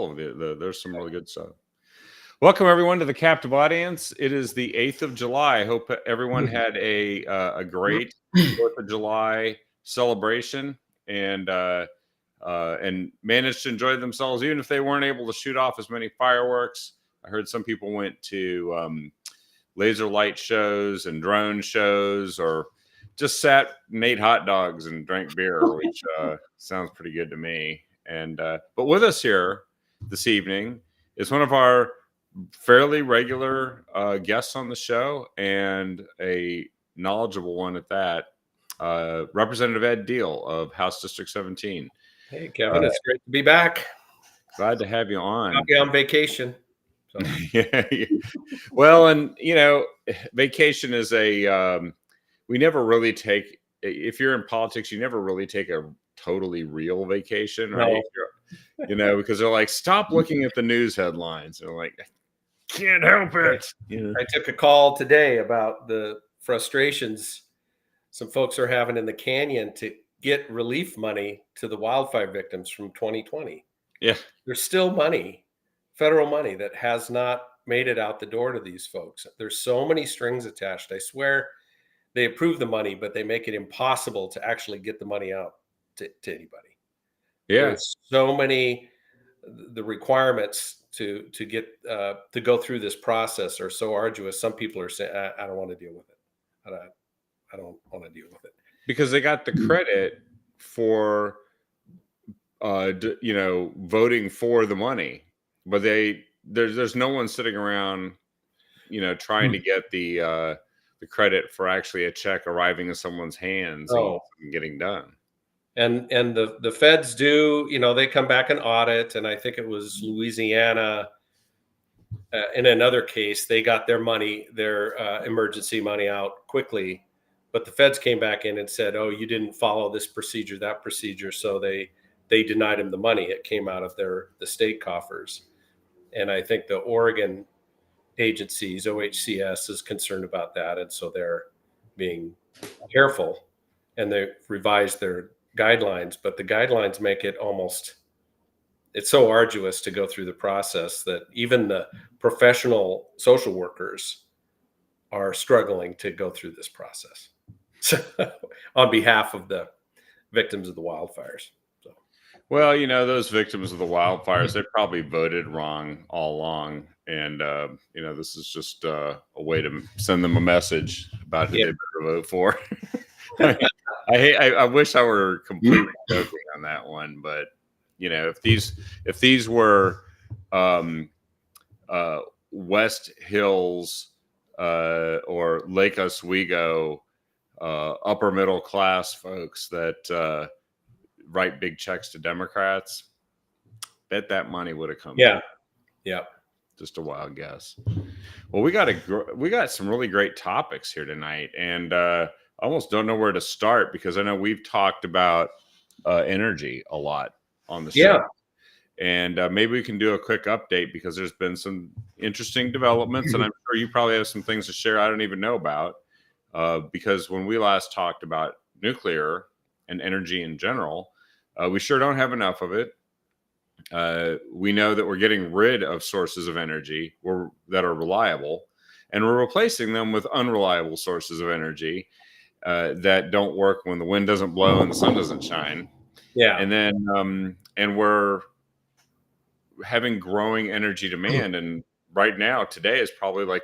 all of there's some really good stuff. Welcome everyone to the Captive Audience. It is the 8th of July. I hope everyone had a great 4th of July celebration and managed to enjoy themselves, even if they weren't able to shoot off as many fireworks. I heard some people went to laser light shows and drone shows, or just sat and ate hot dogs and drank beer, which sounds pretty good to me. And but with us here this evening is one of our fairly regular guests on the show, and a knowledgeable one at that, Representative Ed Diehl of House District 17. Hey, Kevin, it's great to be back. Glad to have you on. I'll be on vacation. So. Yeah. Well, and vacation is we never really take, if you're in politics, you never really take a totally real vacation, right? No. Because they're like, stop looking at the news headlines. They're like, I can't help it. I took a call today about the frustrations some folks are having in the canyon to get relief money to the wildfire victims from 2020. Yeah. There's still money, federal money, that has not made it out the door to these folks. There's so many strings attached. I swear they approve the money, but they make it impossible to actually get the money out to anybody. Yeah. There's so many, the requirements to get to go through this process are so arduous. Some people are saying, I don't want to deal with it. I don't want to deal with it. Because they got the credit for voting for the money, but there's no one sitting around trying to get the credit for actually a check arriving in someone's hands and getting done. And the feds do, they come back and audit. And I think it was Louisiana, in another case, they got their money, their emergency money out quickly. But the feds came back in and said, oh, you didn't follow this procedure, that procedure. So they denied him the money. It came out of the state coffers. And I think the Oregon agencies, OHCS, is concerned about that. And so they're being careful, and they revised their guidelines. But the guidelines make it it's so arduous to go through the process that even the professional social workers are struggling to go through this process on behalf of the victims of the wildfires. So, well, those victims of the wildfires, they probably voted wrong all along. And, this is just a way to send them a message about who they better vote for. I wish I were completely joking on that one, but if these were West Hills or Lake Oswego upper middle class folks that write big checks to Democrats, bet that money would have come. Yeah. Just a wild guess. Well, we got some really great topics here tonight, and I almost don't know where to start, because I know we've talked about energy a lot on the show. And maybe we can do a quick update, because there's been some interesting developments, and I'm sure you probably have some things to share I don't even know about, because when we last talked about nuclear and energy in general, we sure don't have enough of it. We know that we're getting rid of sources of energy that are reliable, and we're replacing them with unreliable sources of energy that don't work when the wind doesn't blow and the sun doesn't shine. Yeah. And then and we're having growing energy demand, and right now today is probably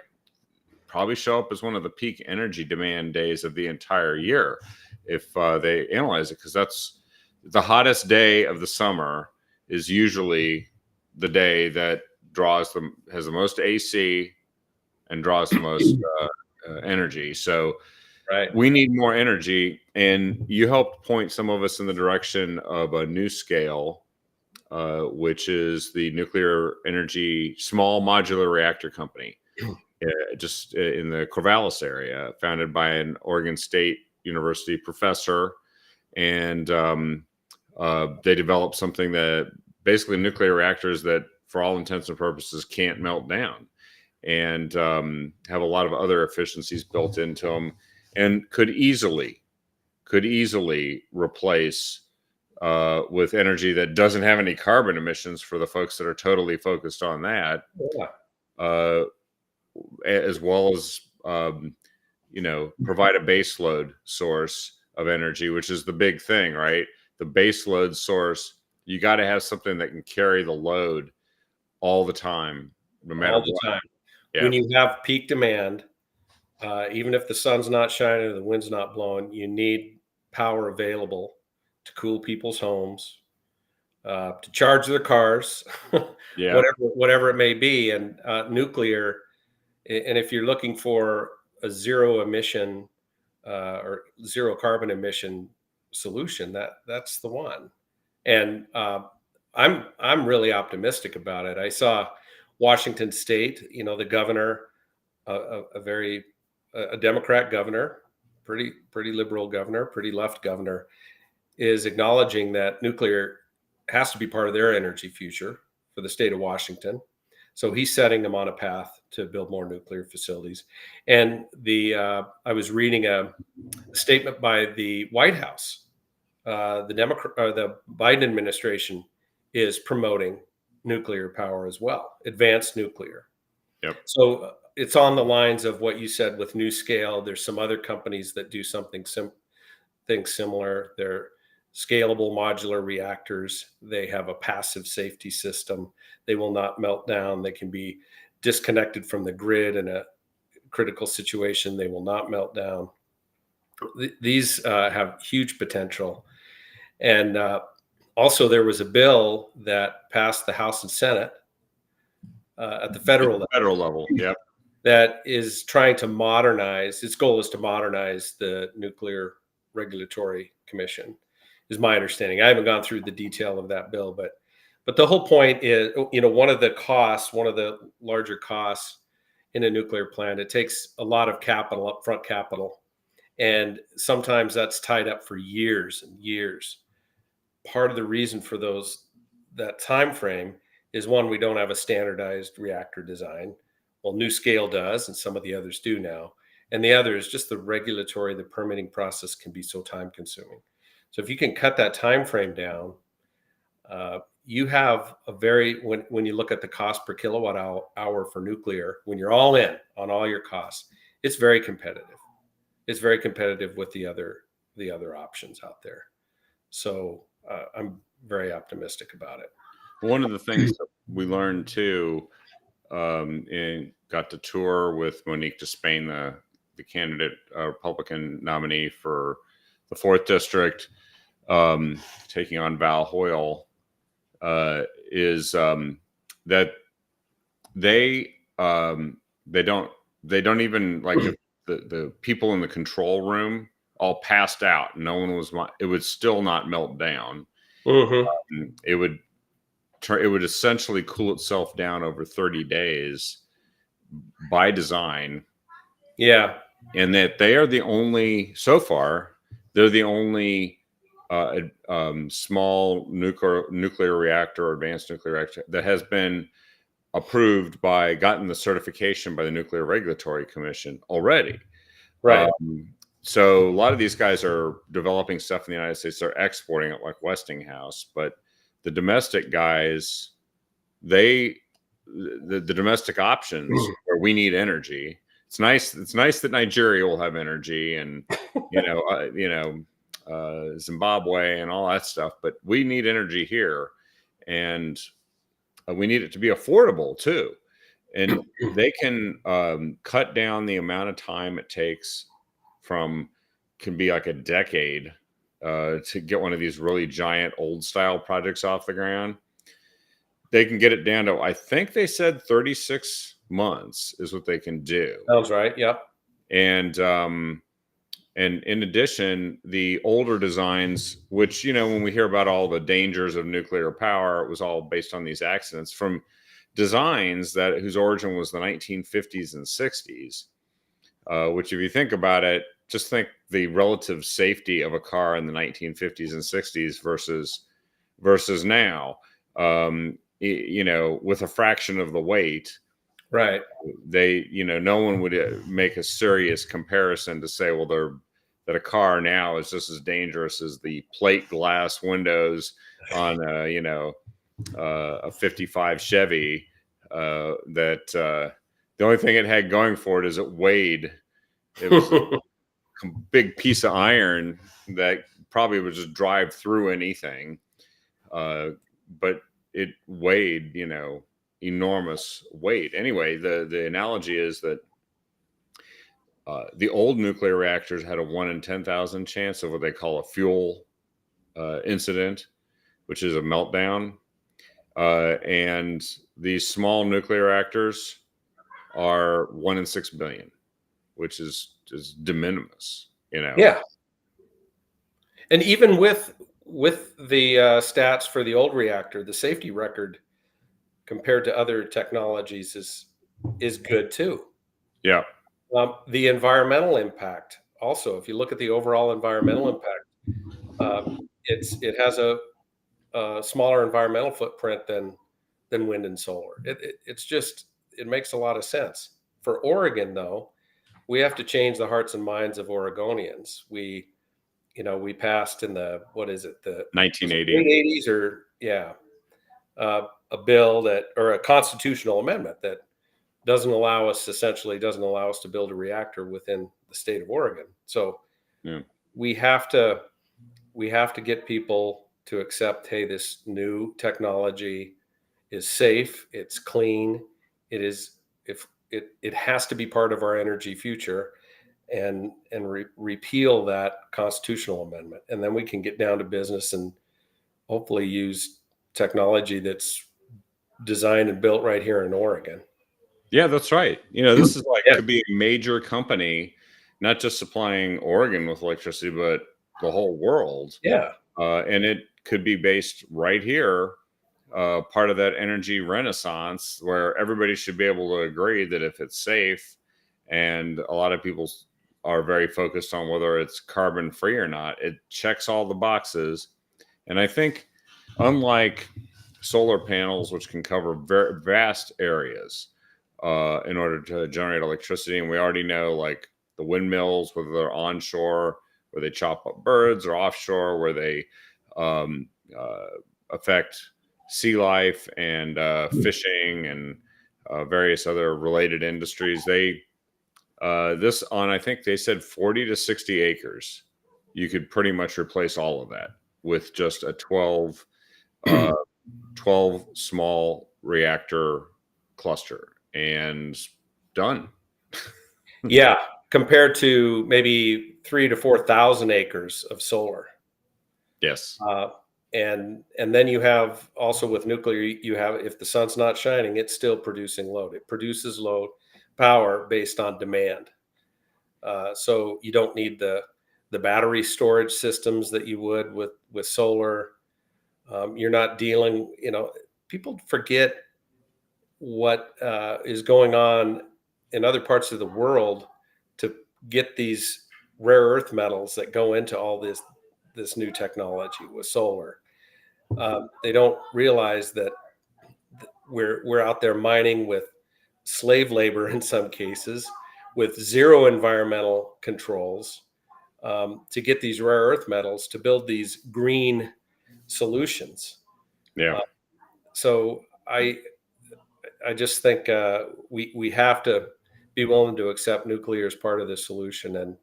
show up as one of the peak energy demand days of the entire year if they analyze it, because that's the hottest day of the summer is usually the day that has the most AC and draws the most energy. So we need more energy, and you helped point some of us in the direction of a NuScale, which is the nuclear energy small modular reactor company, just in the Corvallis area, founded by an Oregon State University professor. And they developed something that basically nuclear reactors that, for all intents and purposes, can't melt down, and have a lot of other efficiencies built into them, and could easily replace with energy that doesn't have any carbon emissions for the folks that are totally focused on that, Yeah. uh, as well as provide a base load source of energy, which is the big thing, right? The base load source, you got to have something that can carry the load all the time, no matter All the what. time. Yeah. When you have peak demand, even if the sun's not shining or the wind's not blowing, you need power available to cool people's homes, to charge their cars, Yeah. whatever it may be. And nuclear, and if you're looking for a zero emission or zero carbon emission solution, that's the one. And I'm really optimistic about it. I saw Washington State, the governor, a very a Democrat governor, pretty liberal governor, pretty left governor, is acknowledging that nuclear has to be part of their energy future for the state of Washington. So he's setting them on a path to build more nuclear facilities. And I was reading a statement by the White House. The Biden administration is promoting nuclear power as well, advanced nuclear. Yep. So it's on the lines of what you said with NuScale. There's some other companies that do something similar. They're scalable modular reactors. They have a passive safety system. They will not melt down. They can be disconnected from the grid in a critical situation. They will not melt down. These have huge potential. And also, there was a bill that passed the House and Senate at the federal level. Yep. That is trying to modernize. Its goal is to modernize the Nuclear Regulatory Commission, is my understanding. I haven't gone through the detail of that bill, but the whole point is, one of the larger costs in a nuclear plant, it takes a lot of capital, upfront capital, and sometimes that's tied up for years and years. Part of the reason for that time frame is, one, we don't have a standardized reactor design. Well, NuScale does, and some of the others do now. And the other is just the permitting process can be so time consuming. So if you can cut that time frame down, you have when you look at the cost per kilowatt hour for nuclear, when you're all in on all your costs, it's very competitive. It's very competitive with the other options out there. So I'm very optimistic about it. One of the things that we learned too, and got to tour with Monique Despain, the candidate Republican nominee for the 4th District, taking on Val Hoyle, is that they don't even, like, the people in the control room all passed out. No one was. It would still not melt down. Mm-hmm. It would essentially cool itself down over 30 days by design. Yeah. And that they are the only, so far, they're the only small nuclear reactor or advanced nuclear reactor that has been gotten the certification by the Nuclear Regulatory Commission already. Right. So a lot of these guys are developing stuff in the United States. They're exporting it, like Westinghouse, but the domestic guys, the domestic options where we need energy. It's nice. It's nice that Nigeria will have energy, and Zimbabwe and all that stuff. But we need energy here, and we need it to be affordable too. And they can cut down the amount of time it takes can be like a decade to get one of these really giant old style projects off the ground. They can get it down to, I think they said 36 months is what they can do. Sounds right. Yep. And in addition, the older designs, which, when we hear about all the dangers of nuclear power, it was all based on these accidents from designs whose origin was the 1950s and 60s, which, if you think about it, just think the relative safety of a car in the 1950s and 60s versus now, with a fraction of the weight. Right. No one would make a serious comparison to say, well, that a car now is just as dangerous as the plate glass windows on a 55 Chevy. The only thing it had going for it is it weighed. It was a big piece of iron that probably would just drive through anything. But it weighed, enormous weight. Anyway, the analogy is that the old nuclear reactors had a 1 in 10,000 chance of what they call a fuel incident, which is a meltdown. And these small nuclear reactors are 1 in 6 billion, which is just de minimis, Yeah. And even with the stats for the old reactor, the safety record compared to other technologies is good too. Yeah. The environmental impact also, if you look at the overall environmental impact, it has a smaller environmental footprint than wind and solar. It makes a lot of sense. For Oregon, though, we have to change the hearts and minds of Oregonians. We passed in the 1980 80s a bill or a constitutional amendment that doesn't allow us to build a reactor within the state of Oregon. So yeah. we have to get people to accept, hey, this new technology is safe, it's clean, it has to be part of our energy future, and repeal that constitutional amendment, and then we can get down to business and hopefully use technology that's designed and built right here in Oregon. Yeah, that's right. This is could be a major company, not just supplying Oregon with electricity, but the whole world. Yeah. And it could be based right here, part of that energy renaissance where everybody should be able to agree that if it's safe, and a lot of people are very focused on whether it's carbon free or not, it checks all the boxes. And I think, unlike solar panels, which can cover very vast areas in order to generate electricity, and we already know, like the windmills, whether they're onshore, where they chop up birds, or offshore, where they affect sea life and fishing and various other related industries. I think they said 40 to 60 acres, you could pretty much replace all of that with just a 12 small reactor cluster, and done. Yeah, compared to maybe 3,000 to 4,000 acres of solar. Yes. And then you have also with nuclear, you have, if the sun's not shining, it's still producing load. It produces load power based on demand. So you don't need the battery storage systems that you would with solar. You're not dealing, people forget what is going on in other parts of the world to get these rare earth metals that go into all this new technology with solar. They don't realize that we're out there mining with slave labor in some cases, with zero environmental controls, to get these rare earth metals to build these green solutions. Yeah. So I just think we have to be willing to accept nuclear as part of the solution. And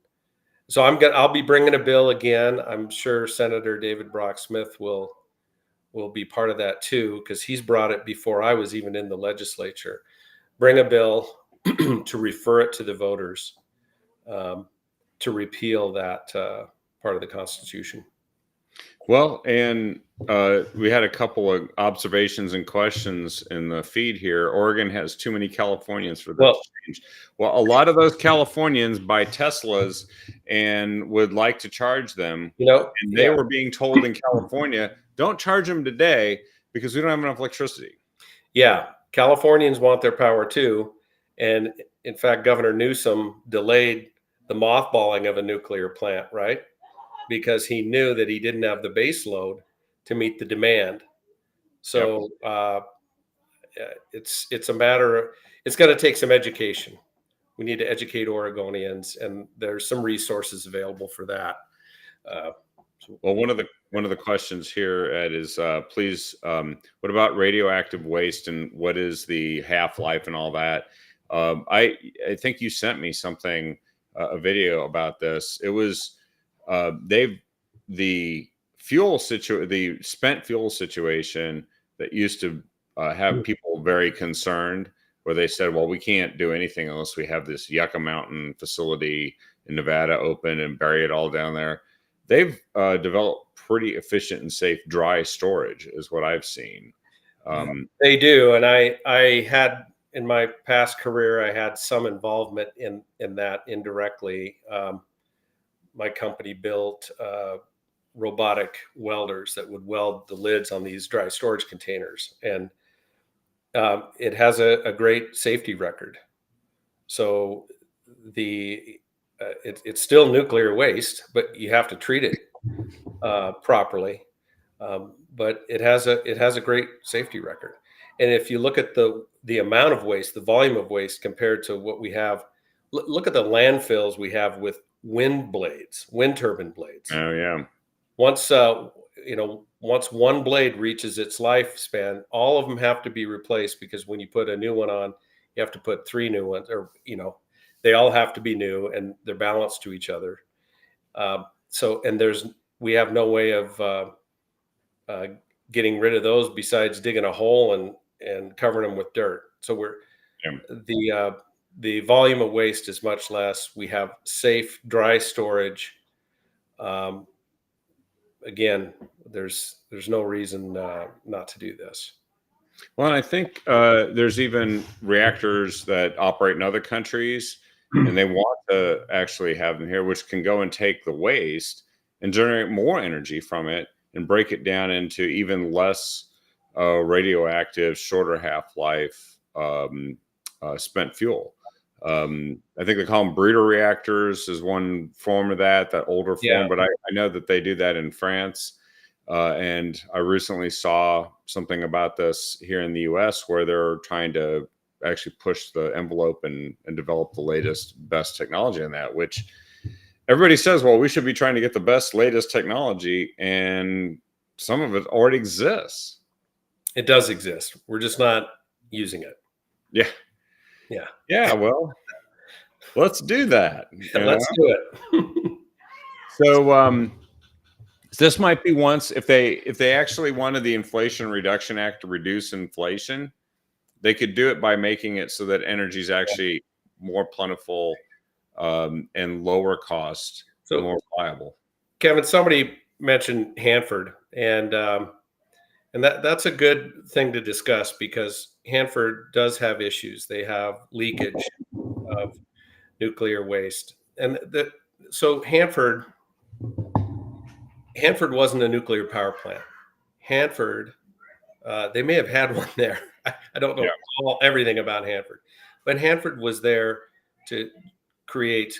so I'll be bringing a bill again. I'm sure Senator David Brock Smith will be part of that too, because he's brought it before I was even in the legislature. Bring a bill to refer it to the voters, to repeal that part of the Constitution. Well, and we had a couple of observations and questions in the feed here. Oregon has too many Californians for that to change. Well, a lot of those Californians buy Teslas and would like to charge them. And they were being told in California, don't charge them today because we don't have enough electricity. Yeah, Californians want their power too. And in fact, Governor Newsom delayed the mothballing of a nuclear plant, right? Because he knew that he didn't have the base load to meet the demand. So it's a matter of, it's going to take some education We need to educate Oregonians, and there's some resources available for that. Uh, Well, one of the questions here, Ed, is please, what about radioactive waste and what is the half life and all that? I think you sent me something, a video about this. It was they've the the spent fuel situation that used to have people very concerned, where they said, well, we can't do anything unless we have this Yucca Mountain facility in Nevada open and bury it all down there. They've developed pretty efficient and safe dry storage, is what I've seen. They do, and I had in my past career, I had some involvement in that indirectly. My company built robotic welders that would weld the lids on these dry storage containers, and it has a great safety record. So it's still nuclear waste, but you have to treat it properly. But it has a great safety record. And if you look at the amount of waste, the volume of waste compared to what we have, look at the landfills we have with wind turbine blades. Oh yeah. Once once one blade reaches its lifespan, all of them have to be replaced, because when you put a new one on, you have to put 3 new ones, or they all have to be new and they're balanced to each other. And we have no way of getting rid of those besides digging a hole and covering them with dirt. So the volume of waste is much less. We have safe dry storage. Again, there's no reason not to do this. Well, and I think there's even reactors that operate in other countries, and they want to actually have them here, which can go and take the waste and generate more energy from it and break it down into even less radioactive, shorter half-life spent fuel. I think they call them breeder reactors is one form of that older form, but I know that they do that in France. And I recently saw something about this here in the US, where they're trying to actually push the envelope and develop the latest, best technology in that, which everybody says, well, we should be trying to get the best, latest technology. And some of it already exists. It does exist. We're just not using it. Yeah. Yeah. Yeah. Well, let's do that. Let's do it. So, this might be once, if they actually wanted the Inflation Reduction Act to reduce inflation, they could do it by making it so that energy is actually more plentiful and lower cost, so more reliable. Kevin, somebody mentioned Hanford, and that's a good thing to discuss, because Hanford does have issues. They have leakage of nuclear waste, and so Hanford wasn't a nuclear power plant. Hanford, they may have had one there. I don't know everything about Hanford, but Hanford was there to create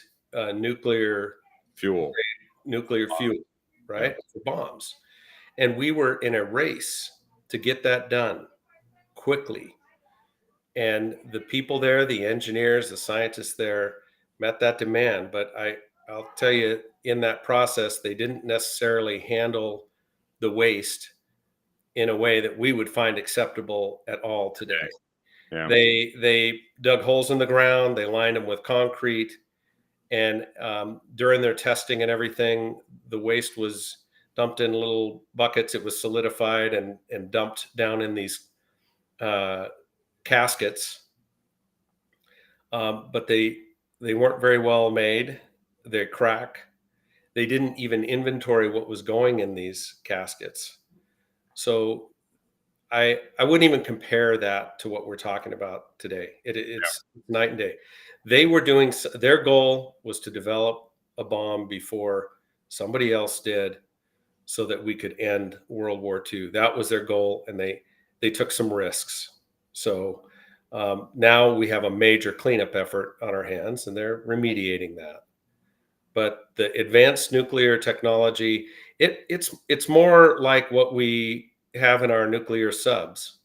nuclear fuel, right? For bombs. And we were in a race to get that done quickly. And the people there, the engineers, the scientists there, met that demand. But I'll tell you, in that process, they didn't necessarily handle the waste in a way that we would find acceptable at all today. Yeah. They dug holes in the ground, they lined them with concrete, and during their testing and everything, the waste was dumped in little buckets. It was solidified and dumped down in these caskets. But they weren't very well made. They crack. They didn't even inventory what was going in these caskets. So I wouldn't even compare that to what we're talking about today. It's night and day. They were doing, their goal was to develop a bomb before somebody else did, so that we could end World War II. That was their goal, and they took some risks. So now we have a major cleanup effort on our hands, and they're remediating that. But the advanced nuclear technology, it's more like what we have in our nuclear subs.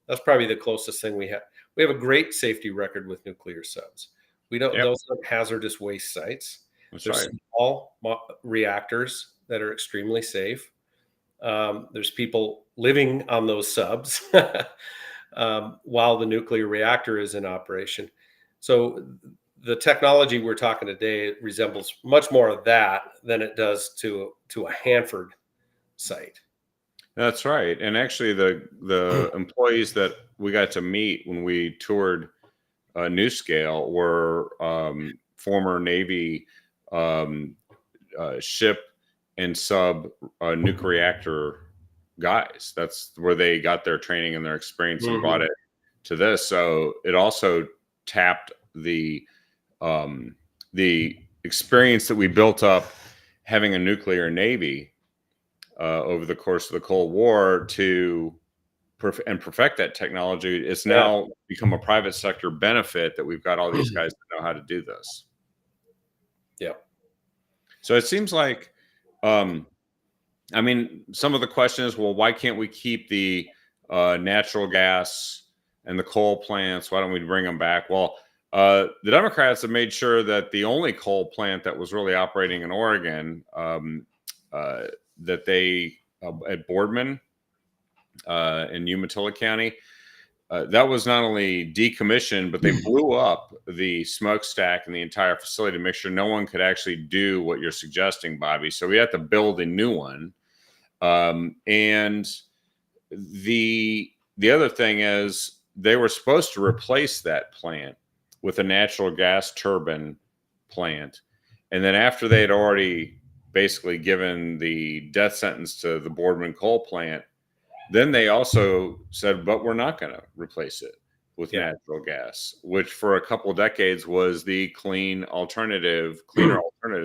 That's probably the closest thing we have. We have a great safety record with nuclear subs. Yep, those aren't hazardous waste sites. that's There's right. small reactors that are extremely safe. There's people living on those subs while the nuclear reactor is in operation. So the technology we're talking today resembles much more of that than it does to a Hanford site. That's right. And actually, the employees that we got to meet when we toured NewScale were former Navy um, ship and sub nuclear reactor guys. That's where they got their training and their experience and brought Mhm. it to this. So it also tapped um, the experience that we built up having a nuclear navy over the course of the Cold War to and perfect that technology. It's Yeah. now become a private sector benefit that we've got all these guys that know how to do this. Yeah. So it seems like, um, I mean, some of the question is, well, why can't we keep the natural gas and the coal plants? Why don't we bring them back? Well, the Democrats have made sure that the only coal plant that was really operating in Oregon, uh, that they at Boardman in Umatilla County, that was not only decommissioned, but they blew up the smokestack and the entire facility to make sure no one could actually do what you're suggesting, Bobby. So we had to build a new one. And the other thing is they were supposed to replace that plant with a natural gas turbine plant. And then after they had already basically given the death sentence to the Boardman coal plant, then they also said, but we're not going to replace it with Yeah. natural gas, which for a couple of decades was the cleaner alternative,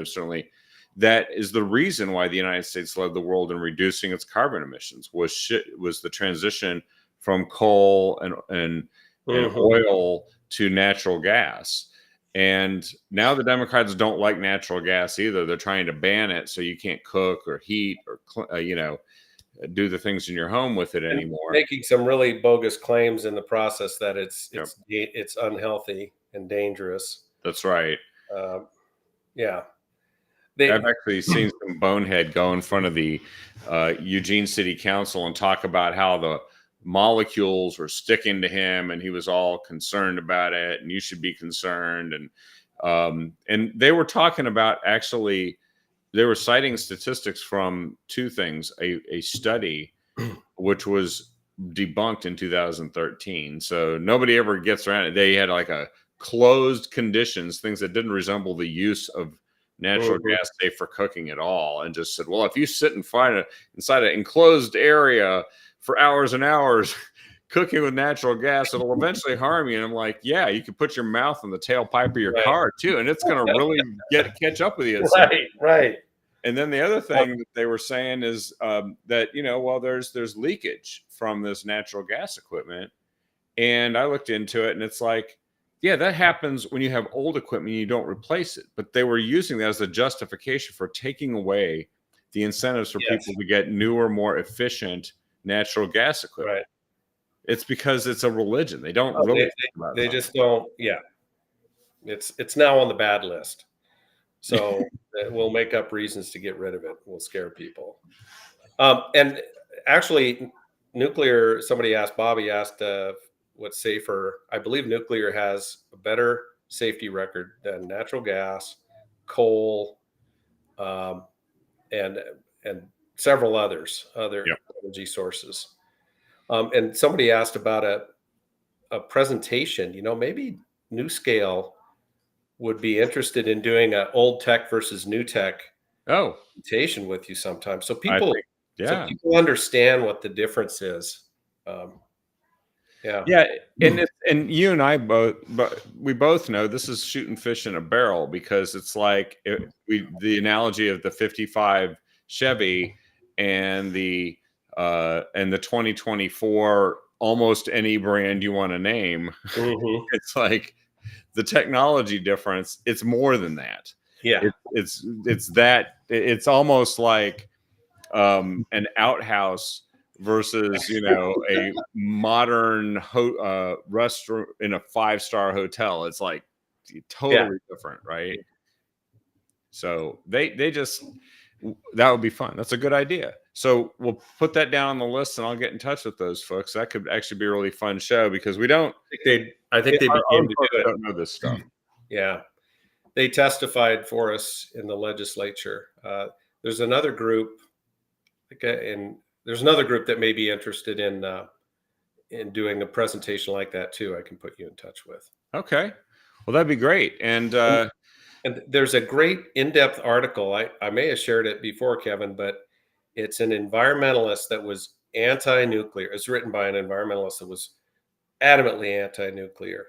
certainly. That is the reason why the United States led the world in reducing its carbon emissions was the transition from coal and Mhm. oil to natural gas. And now the Democrats don't like natural gas either. They're trying to ban it so you can't cook or heat or do the things in your home with it And anymore. making some really bogus claims in the process that Yep, it's unhealthy and dangerous. that's right. Um, yeah. I've They actually seen some bonehead go in front of the Eugene City Council and talk about how the molecules were sticking to him, and he was all concerned about it, and you should be concerned. And they were talking about actually they were citing statistics from two things: a study which was debunked in 2013. So nobody ever gets around it. They had like a closed conditions, things that didn't resemble the use of natural Mhm. gas safe for cooking at all, and just said, well, if you sit and find it inside an enclosed area for hours and hours cooking with natural gas, it'll eventually harm you. And I'm like, yeah, you could put your mouth in the tailpipe of your Right. car too, and it's going to really catch up with you at some. Right, right. And then the other Uh, thing that they were saying is that well, there's leakage from this natural gas equipment, and I looked into it, and it's like, yeah, that happens when you have old equipment and you don't replace it. But they were using that as a justification for taking away the incentives for yes, people to get newer, more efficient natural gas equipment. right. It's because it's a religion. They don't Oh, really think about they something. just don't yeah. It's now on the bad list. So, we'll make up reasons to get rid of it. We'll scare people. And actually, nuclear. Bobby asked, what's safer. I believe nuclear has a better safety record than natural gas, coal, um, and and several other Yep. energy sources. And somebody asked about a presentation. Maybe NewScale would be interested in doing a old tech versus new tech Oh, presentation with you sometime, so I people think, yeah. understand what the difference is. Um, yeah. Yeah, and you and I both, but we both know this is shooting fish in a barrel because it's like the analogy of the '55 Chevy and the 2024 almost any brand you want to name. Mhm. It's like the technology difference. It's more than that. Yeah. It's that it's almost like an outhouse versus a modern restaurant in a five-star hotel. It's like totally different, right? So they just that would be fun. That's a good idea. So we'll put that down on the list, and I'll get in touch with those folks. That could actually be a really fun show because we don't. I think they Our began own to folks do it. don't know this stuff. Yeah, they testified for us in the legislature. There's another group, and there's another group that may be interested in doing a presentation like that too. I can put you in touch with. Okay, well that'd be great. And there's a great in-depth article. I may have shared it before, Kevin, but it's an environmentalist that was anti-nuclear. It's written by an environmentalist that was adamantly anti-nuclear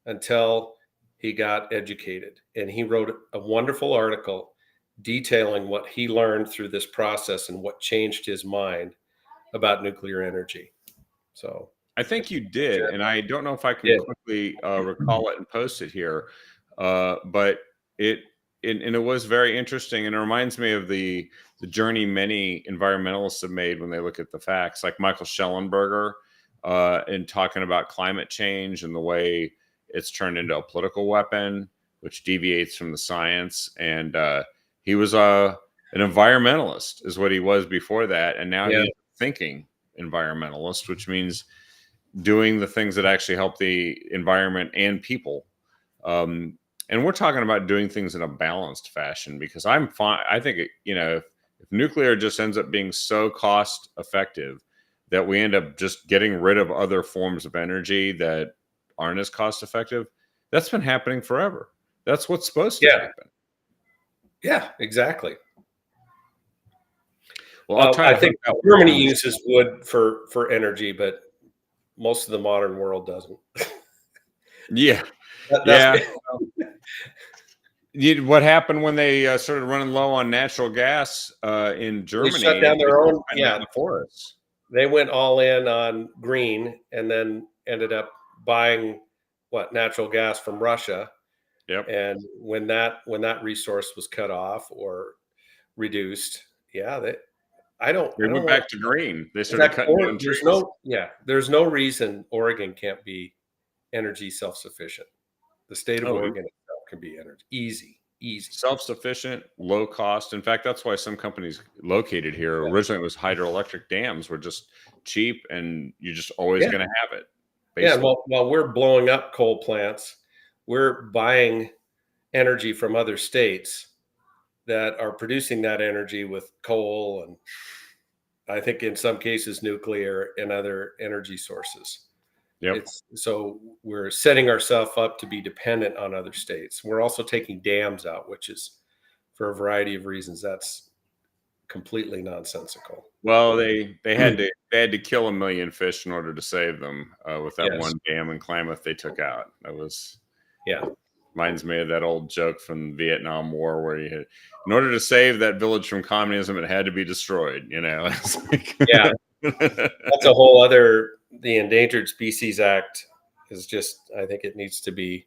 until he got educated. And he wrote a wonderful article detailing what he learned through this process and what changed his mind about nuclear energy. So I think you did, and I don't know if I can quickly recall it and post it here, but it was very interesting, and it reminds me of the journey many environmentalists have made when they look at the facts, like Michael Schellenberger, in talking about climate change and the way it's turned into a political weapon, which deviates from the science. And he was an environmentalist, is what he was before that, and now he's a thinking environmentalist, which means doing the things that actually help the environment and people. And we're talking about doing things in a balanced fashion, because I'm fine. I think, if nuclear just ends up being so cost effective that we end up just getting rid of other forms of energy that aren't as cost effective, that's been happening forever. That's what's supposed to happen. Yeah, exactly. Well, I think Germany uses wood for energy, but most of the modern world doesn't. Yeah. What happened when they started running low on natural gas in Germany? They shut down their own forests. They went all in on green, and then ended up buying natural gas from Russia. Yep. And when that resource was cut off or reduced, they went back to green. They started cutting down trees. There's no reason Oregon can't be energy self-sufficient. The state of Oregon itself can be energy easy, self-sufficient, low cost. In fact, that's why some companies located here originally, it was hydroelectric dams were just cheap, and you're just always going to have it. Basically. Yeah, while we're blowing up coal plants, we're buying energy from other states that are producing that energy with coal, and I think in some cases nuclear and other energy sources. Yep. So we're setting ourselves up to be dependent on other states. We're also taking dams out, which is, for a variety of reasons, that's completely nonsensical. Well, they had to kill 1 million fish in order to save them with that one dam in Klamath they took out. That was reminds me of that old joke from the Vietnam War where you had, in order to save that village from communism, it had to be destroyed. It's like, that's a whole other. The Endangered Species Act is just, I think it needs to be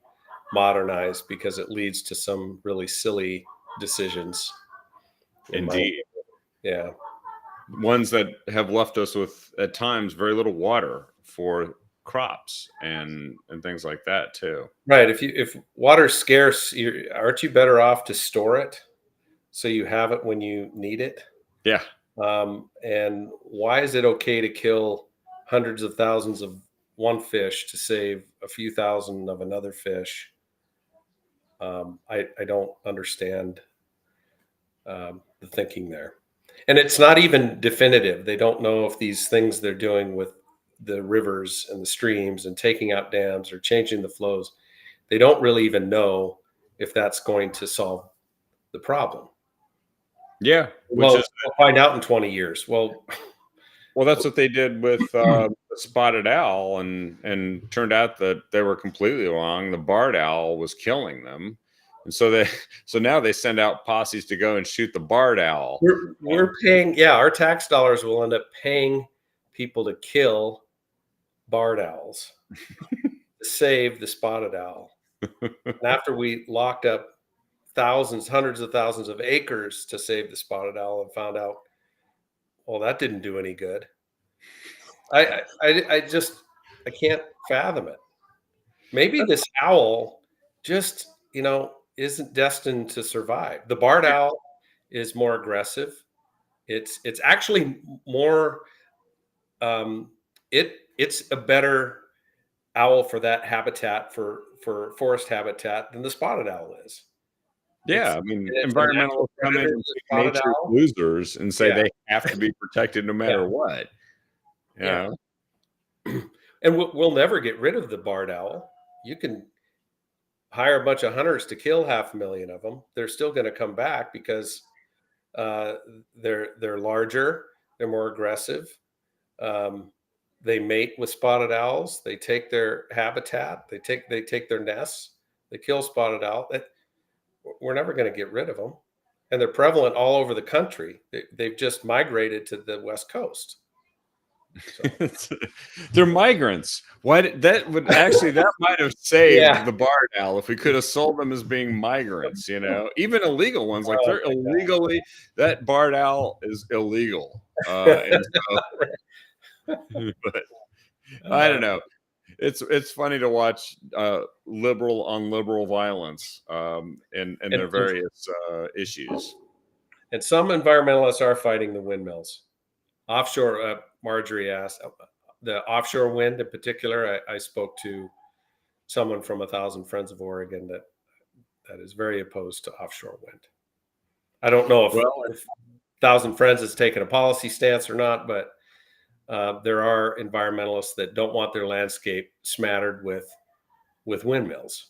modernized because it leads to some really silly decisions. Indeed. Yeah. Ones that have left us with, at times, very little water for crops and things like that too. Right. If water's scarce, aren't you better off to store it so you have it when you need it? Yeah. And why is it okay to kill hundreds of thousands of one fish to save a few thousand of another fish? I don't understand the thinking there. And it's not even definitive. They don't know if these things they're doing with the rivers and the streams and taking out dams or changing the flows, they don't really even know if that's going to solve the problem. Yeah. We'll find out in 20 years. Well, that's what they did with the spotted owl, and turned out that they were completely wrong. The barred owl was killing them. And so now they send out posses to go and shoot the barred owl. We're paying, our tax dollars will end up paying people to kill barred owls to save the spotted owl. And after we locked up hundreds of thousands of acres to save the spotted owl and found out, well, that didn't do any good. I can't fathom it. Maybe this owl just isn't destined to survive. The barred owl is more aggressive. It's actually more it's a better owl for that habitat for forest habitat than the spotted owl is. It's Yeah, I mean, it's a natural environmentalists come in predator, and the pick spotted nature's owl. losers and say Yeah, they have to be protected no yeah, matter what. You yeah. know? And we'll never get rid of the barred owl. You can hire a bunch of hunters to kill 500,000 of them. They're still going to come back because uh, they're larger, they're more aggressive. Um, they mate with spotted owls. They take their habitat. They take their nests. They kill spotted owl. We're never going to get rid of them, and they're prevalent all over the country. They've just migrated to the West Coast. So. They're migrants. That might have saved Yeah. the barred owl if we could have sold them as being migrants, even illegal ones. Like Oh they're my illegally, that barred owl is illegal. And so, but I don't God. know. It's funny to watch liberal on liberal violence and And, their various issues. and some environmentalists are fighting the windmills. Offshore, Marjorie asked, the offshore wind in particular. I spoke to someone from 1,000 Friends of Oregon that is very opposed to offshore wind. I don't know if Well, 1,000 Friends has taken a policy stance or not, but there are environmentalists that don't want their landscape smattered with windmills,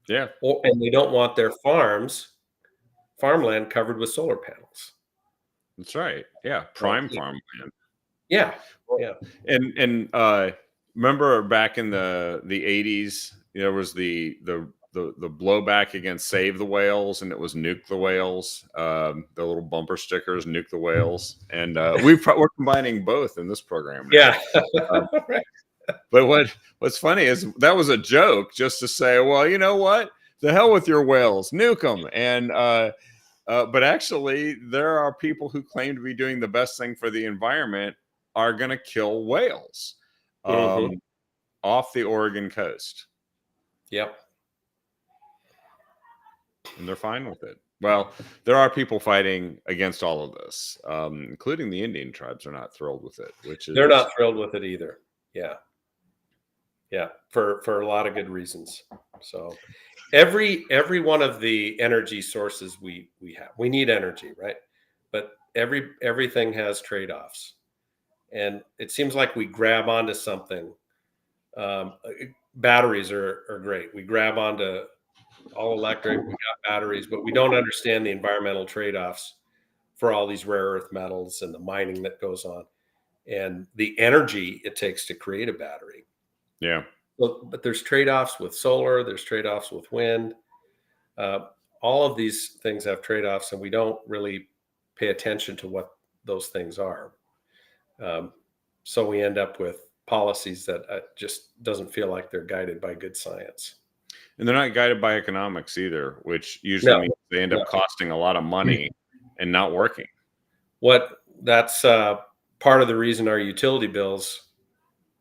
yeah, and they don't want their farmland covered with solar panels. that's right. Yeah, prime farmland. Yeah, Well, yeah, and remember back in the 80s, there was the blowback against Save the Whales, and it was Nuke the Whales. The little bumper stickers, Nuke the Whales, and we're combining both in this program now. yeah. Right. But what's funny is that was a joke, just to say, well, you know what? The hell with your whales, nuke them. And but actually, there are people who claim to be doing the best thing for the environment are going to kill whales Mhm. off the Oregon coast, Yep. and they're fine with it. Well, there are people fighting against all of this, including the Indian tribes are not thrilled with it, which They're is not thrilled with it either. Yeah. Yeah. For a lot of good reasons. So every one of the energy sources we have, we need energy, right? But everything has trade-offs. And it seems like we grab onto something. Batteries are great. We grab onto all electric, we got batteries, but we don't understand the environmental trade-offs for all these rare earth metals and the mining that goes on and the energy it takes to create a battery. yeah. But there's trade-offs with solar, there's trade-offs with wind. All of these things have trade-offs, and we don't really pay attention to what those things are. So we end up with policies that just doesn't feel like they're guided by good science. And they're not guided by economics either, which usually No, means they end no. up costing a lot of money and not working. That's part of the reason our utility bills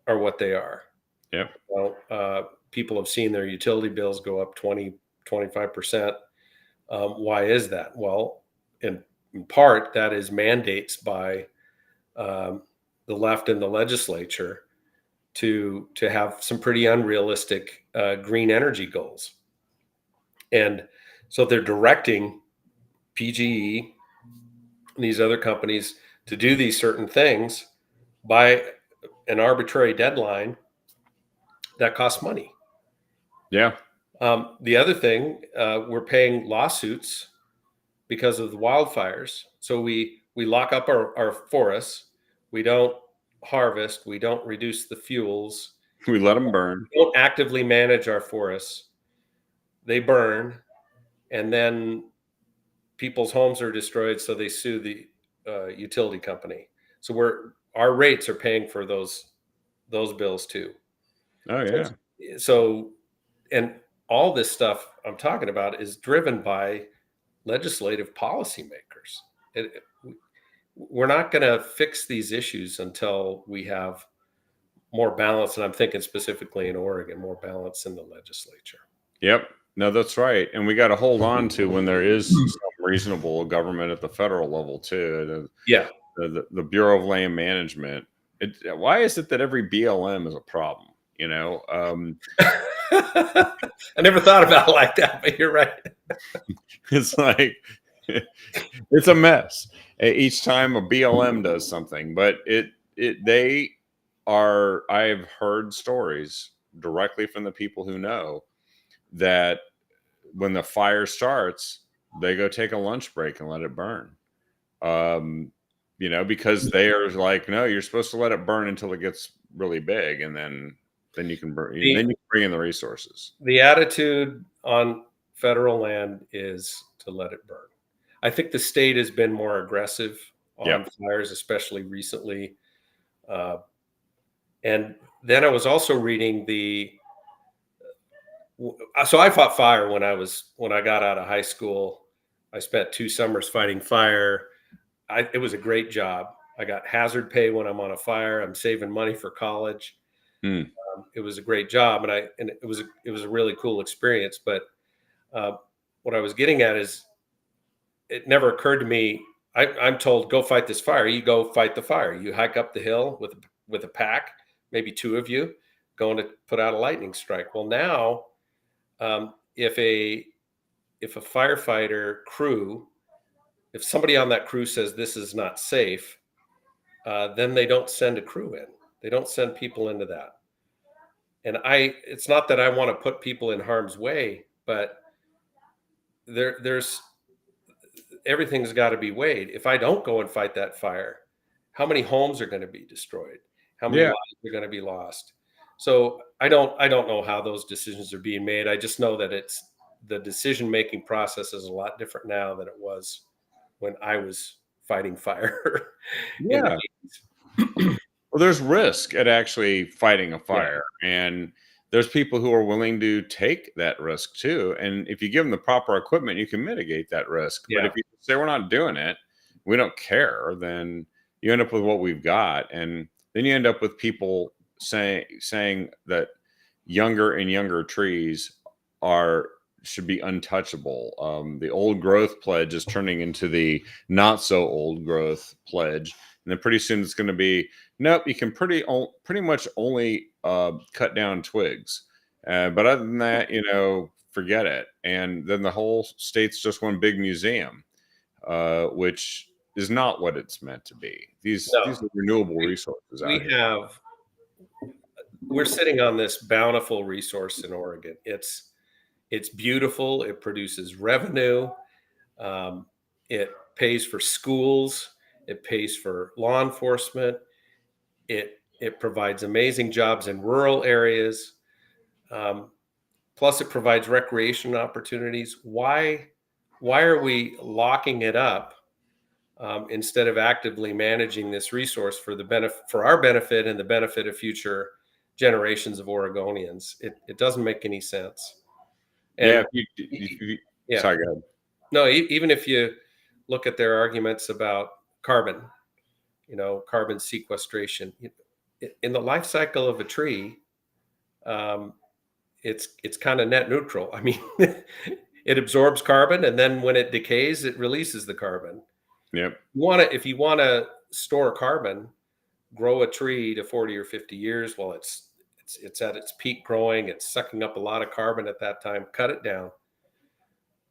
are what they are. Yep. Well, people have seen their utility bills go up 25%. Why is that? Well, in part, that is mandates by the left and the legislature to have some pretty unrealistic green energy goals. And so they're directing PGE and these other companies to do these certain things by an arbitrary deadline that costs money. Yeah. The other thing, we're paying lawsuits because of the wildfires. So we lock up our forests. We don't harvest. We don't reduce the fuels. We let them burn. We don't actively manage our forests. They burn, and then people's homes are destroyed. So they sue the utility company. So our rates are paying for those bills too. Oh, yeah. So and all this stuff I'm talking about is driven by legislative policymakers. We're not going to fix these issues until we have more balance. And I'm thinking specifically in Oregon, more balance in the legislature. Yep. No, that's right. And we got to hold on to when there is some reasonable government at the federal level too. Yeah. The Bureau of Land Management. Why is it that every BLM is a problem? You know, I never thought about it like that, but you're right. it's like it's a mess each time a BLM does something. But they are. I've heard stories directly from the people who know that when the fire starts, they go take a lunch break and let it burn. You know, because they are like, no, you're supposed to let it burn until it gets really big, and then you can burn, then you can bring in the resources. The attitude on federal land is to let it burn. I think the state has been more aggressive on Yep. fires, especially recently. And then I was also reading so I fought fire when I got out of high school. I spent 2 summers fighting fire. It was a great job. I got hazard pay when I'm on a fire. I'm saving money for college. Hmm. It was a great job, and it was a really cool experience. But what I was getting at is, it never occurred to me. I'm told, go fight this fire. You go fight the fire. You hike up the hill with a pack, maybe 2 of you, going to put out a lightning strike. Well, now, if a firefighter crew, if somebody on that crew says this is not safe, then they don't send a crew in. They don't send people into that. And it's not that I want to put people in harm's way, but there's everything's got to be weighed. If I don't go and fight that fire, how many homes are going to be destroyed? How many lives are going to be lost? So I don't know how those decisions are being made. I just know that the decision-making process is a lot different now than it was when I was fighting fire. Yeah. Well, there's risk at actually fighting a fire, and there's people who are willing to take that risk too. And if you give them the proper equipment, you can mitigate that risk. But if you say we're not doing it, we don't care, then you end up with what we've got, and then you end up with people saying that younger and younger trees should be untouchable. The old growth pledge is turning into the not so old growth pledge, and then pretty soon it's going to be, nope, you can pretty much only cut down twigs, but other than that, forget it. And then the whole state's just one big museum, which is not what it's meant to be. These are renewable resources. We're sitting on this bountiful resource in Oregon. It's beautiful. It produces revenue. It pays for schools. It pays for law enforcement. It provides amazing jobs in rural areas. Plus, it provides recreation opportunities. Why are we locking it up instead of actively managing this resource for our benefit and the benefit of future generations of Oregonians? It doesn't make any sense. And sorry, go ahead. No, even if you look at their arguments about carbon, carbon sequestration, in the life cycle of a tree, it's kind of net neutral. I mean, it absorbs carbon, and then when it decays, it releases the carbon. Yep. If you want to store carbon, grow a tree to 40 or 50 years while it's at its peak growing. It's sucking up a lot of carbon at that time. Cut it down,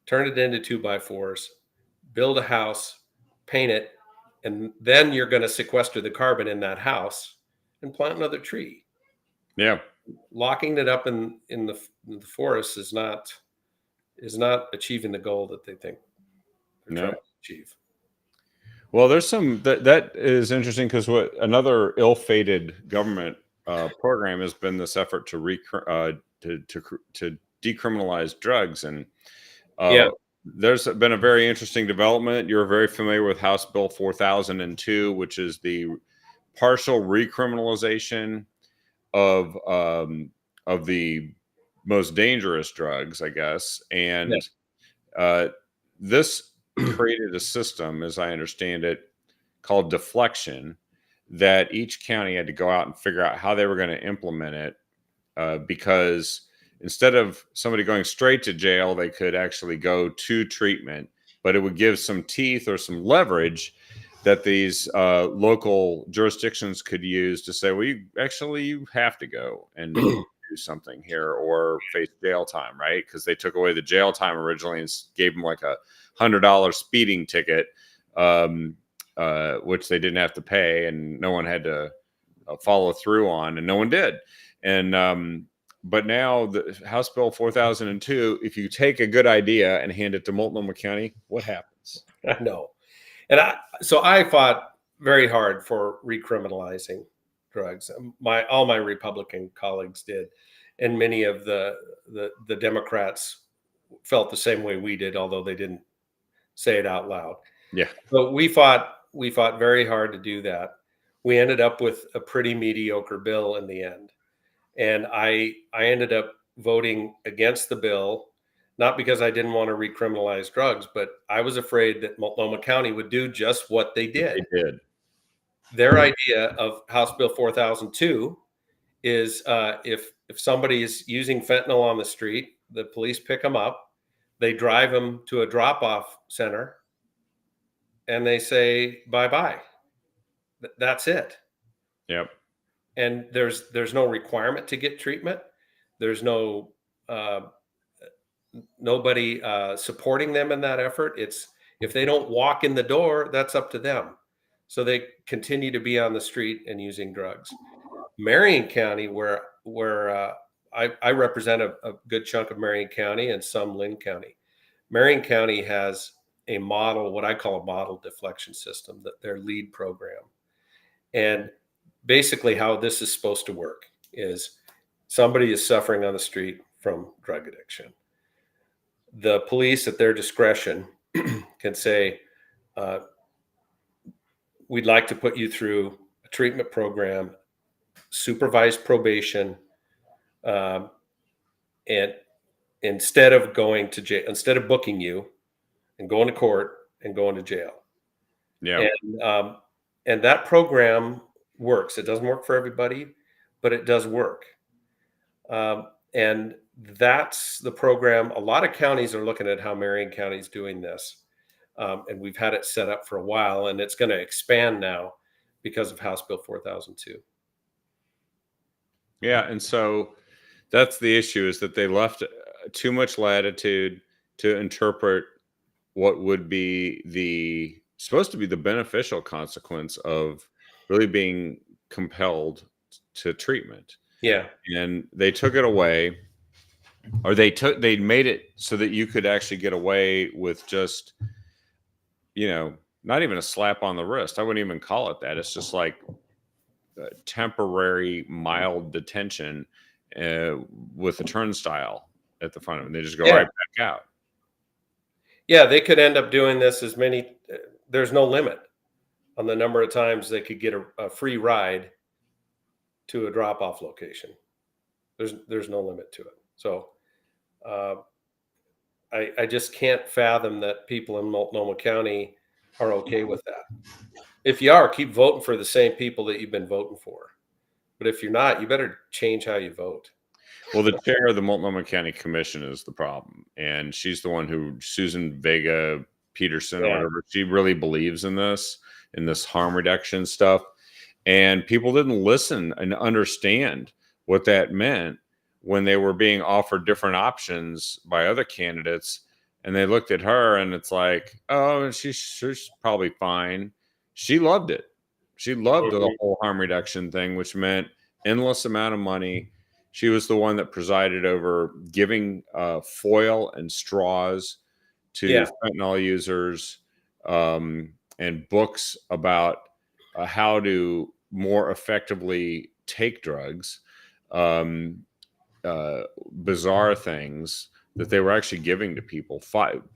turn it into 2x4s, build a house, paint it, and then you're going to sequester the carbon in that house and plant another tree. Yeah. Locking it up in the forest is not achieving the goal that they think they're trying to achieve. Well, there's some that is interesting, because what another ill-fated government program has been this effort to decriminalize drugs, and there's been a very interesting development. You're very familiar with House Bill 4002, which is the partial recriminalization of the most dangerous drugs, I guess. And this created a system, as I understand it, called deflection, that each county had to go out and figure out how they were going to implement it, because instead of somebody going straight to jail, they could actually go to treatment, but it would give some teeth or some leverage that these local jurisdictions could use to say, well, you have to go and do something here or face jail time, right? Because they took away the jail time originally and gave them like $100 speeding ticket, which they didn't have to pay, and no one had to follow through on, and no one did. And but now the House Bill 4002, if you take a good idea and hand it to Multnomah County, what happens? I know. And so I fought very hard for recriminalizing drugs. All my Republican colleagues did, and many of the Democrats felt the same way we did, although they didn't say it out loud. Yeah. So we fought very hard to do that. We ended up with a pretty mediocre bill in the end. And I ended up voting against the bill, not because I didn't want to recriminalize drugs, but I was afraid that Multnomah County would do just what they did. They did. Their idea of House Bill 4002 is if somebody is using fentanyl on the street, the police pick them up, they drive them to a drop-off center, and they say, bye-bye. That's it. Yep. And there's no requirement to get treatment. There's no nobody supporting them in that effort. It's if they don't walk in the door, that's up to them. So they continue to be on the street and using drugs. Marion County, where I represent a good chunk of Marion County and some Lynn County. Marion County has a model, what I call a model deflection system, that their LEAD program. And basically how this is supposed to work is somebody is suffering on the street from drug addiction. The police at their discretion can say, we'd like to put you through a treatment program, supervised probation, and instead of going to jail, instead of booking you and going to court and going to jail. Yeah. And that program works. It doesn't work for everybody, but it does work. And that's the program. A lot of counties are looking at how Marion County is doing this. And we've had it set up for a while, and it's going to expand now because of House Bill 4002. Yeah. And so that's the issue, is that they left too much latitude to interpret what would be supposed to be the beneficial consequence of really being compelled to treatment. Yeah. And they took it away, or they made it so that you could actually get away with just, not even a slap on the wrist. I wouldn't even call it that. It's just like temporary mild detention with a turnstile at the front of it. And they just go right back out. Yeah, they could end up doing this as many. There's no limit on the number of times they could get a free ride to a drop-off location. There's no limit to it. So I just can't fathom that people in Multnomah County are okay with that. If you are, keep voting for the same people that you've been voting for. But if you're not, you better change how you vote. Well, the chair of the Multnomah County Commission is the problem. And she's the one who, Susan Vega Peterson, or whatever, she really believes in this harm reduction stuff. And people didn't listen and understand what that meant when they were being offered different options by other candidates. And they looked at her and it's like, oh, she's probably fine. She loved it. She loved the whole harm reduction thing, which meant endless amount of money. She was the one that presided over giving foil and straws to fentanyl users, and books about how to more effectively take drugs, bizarre things that they were actually giving to people,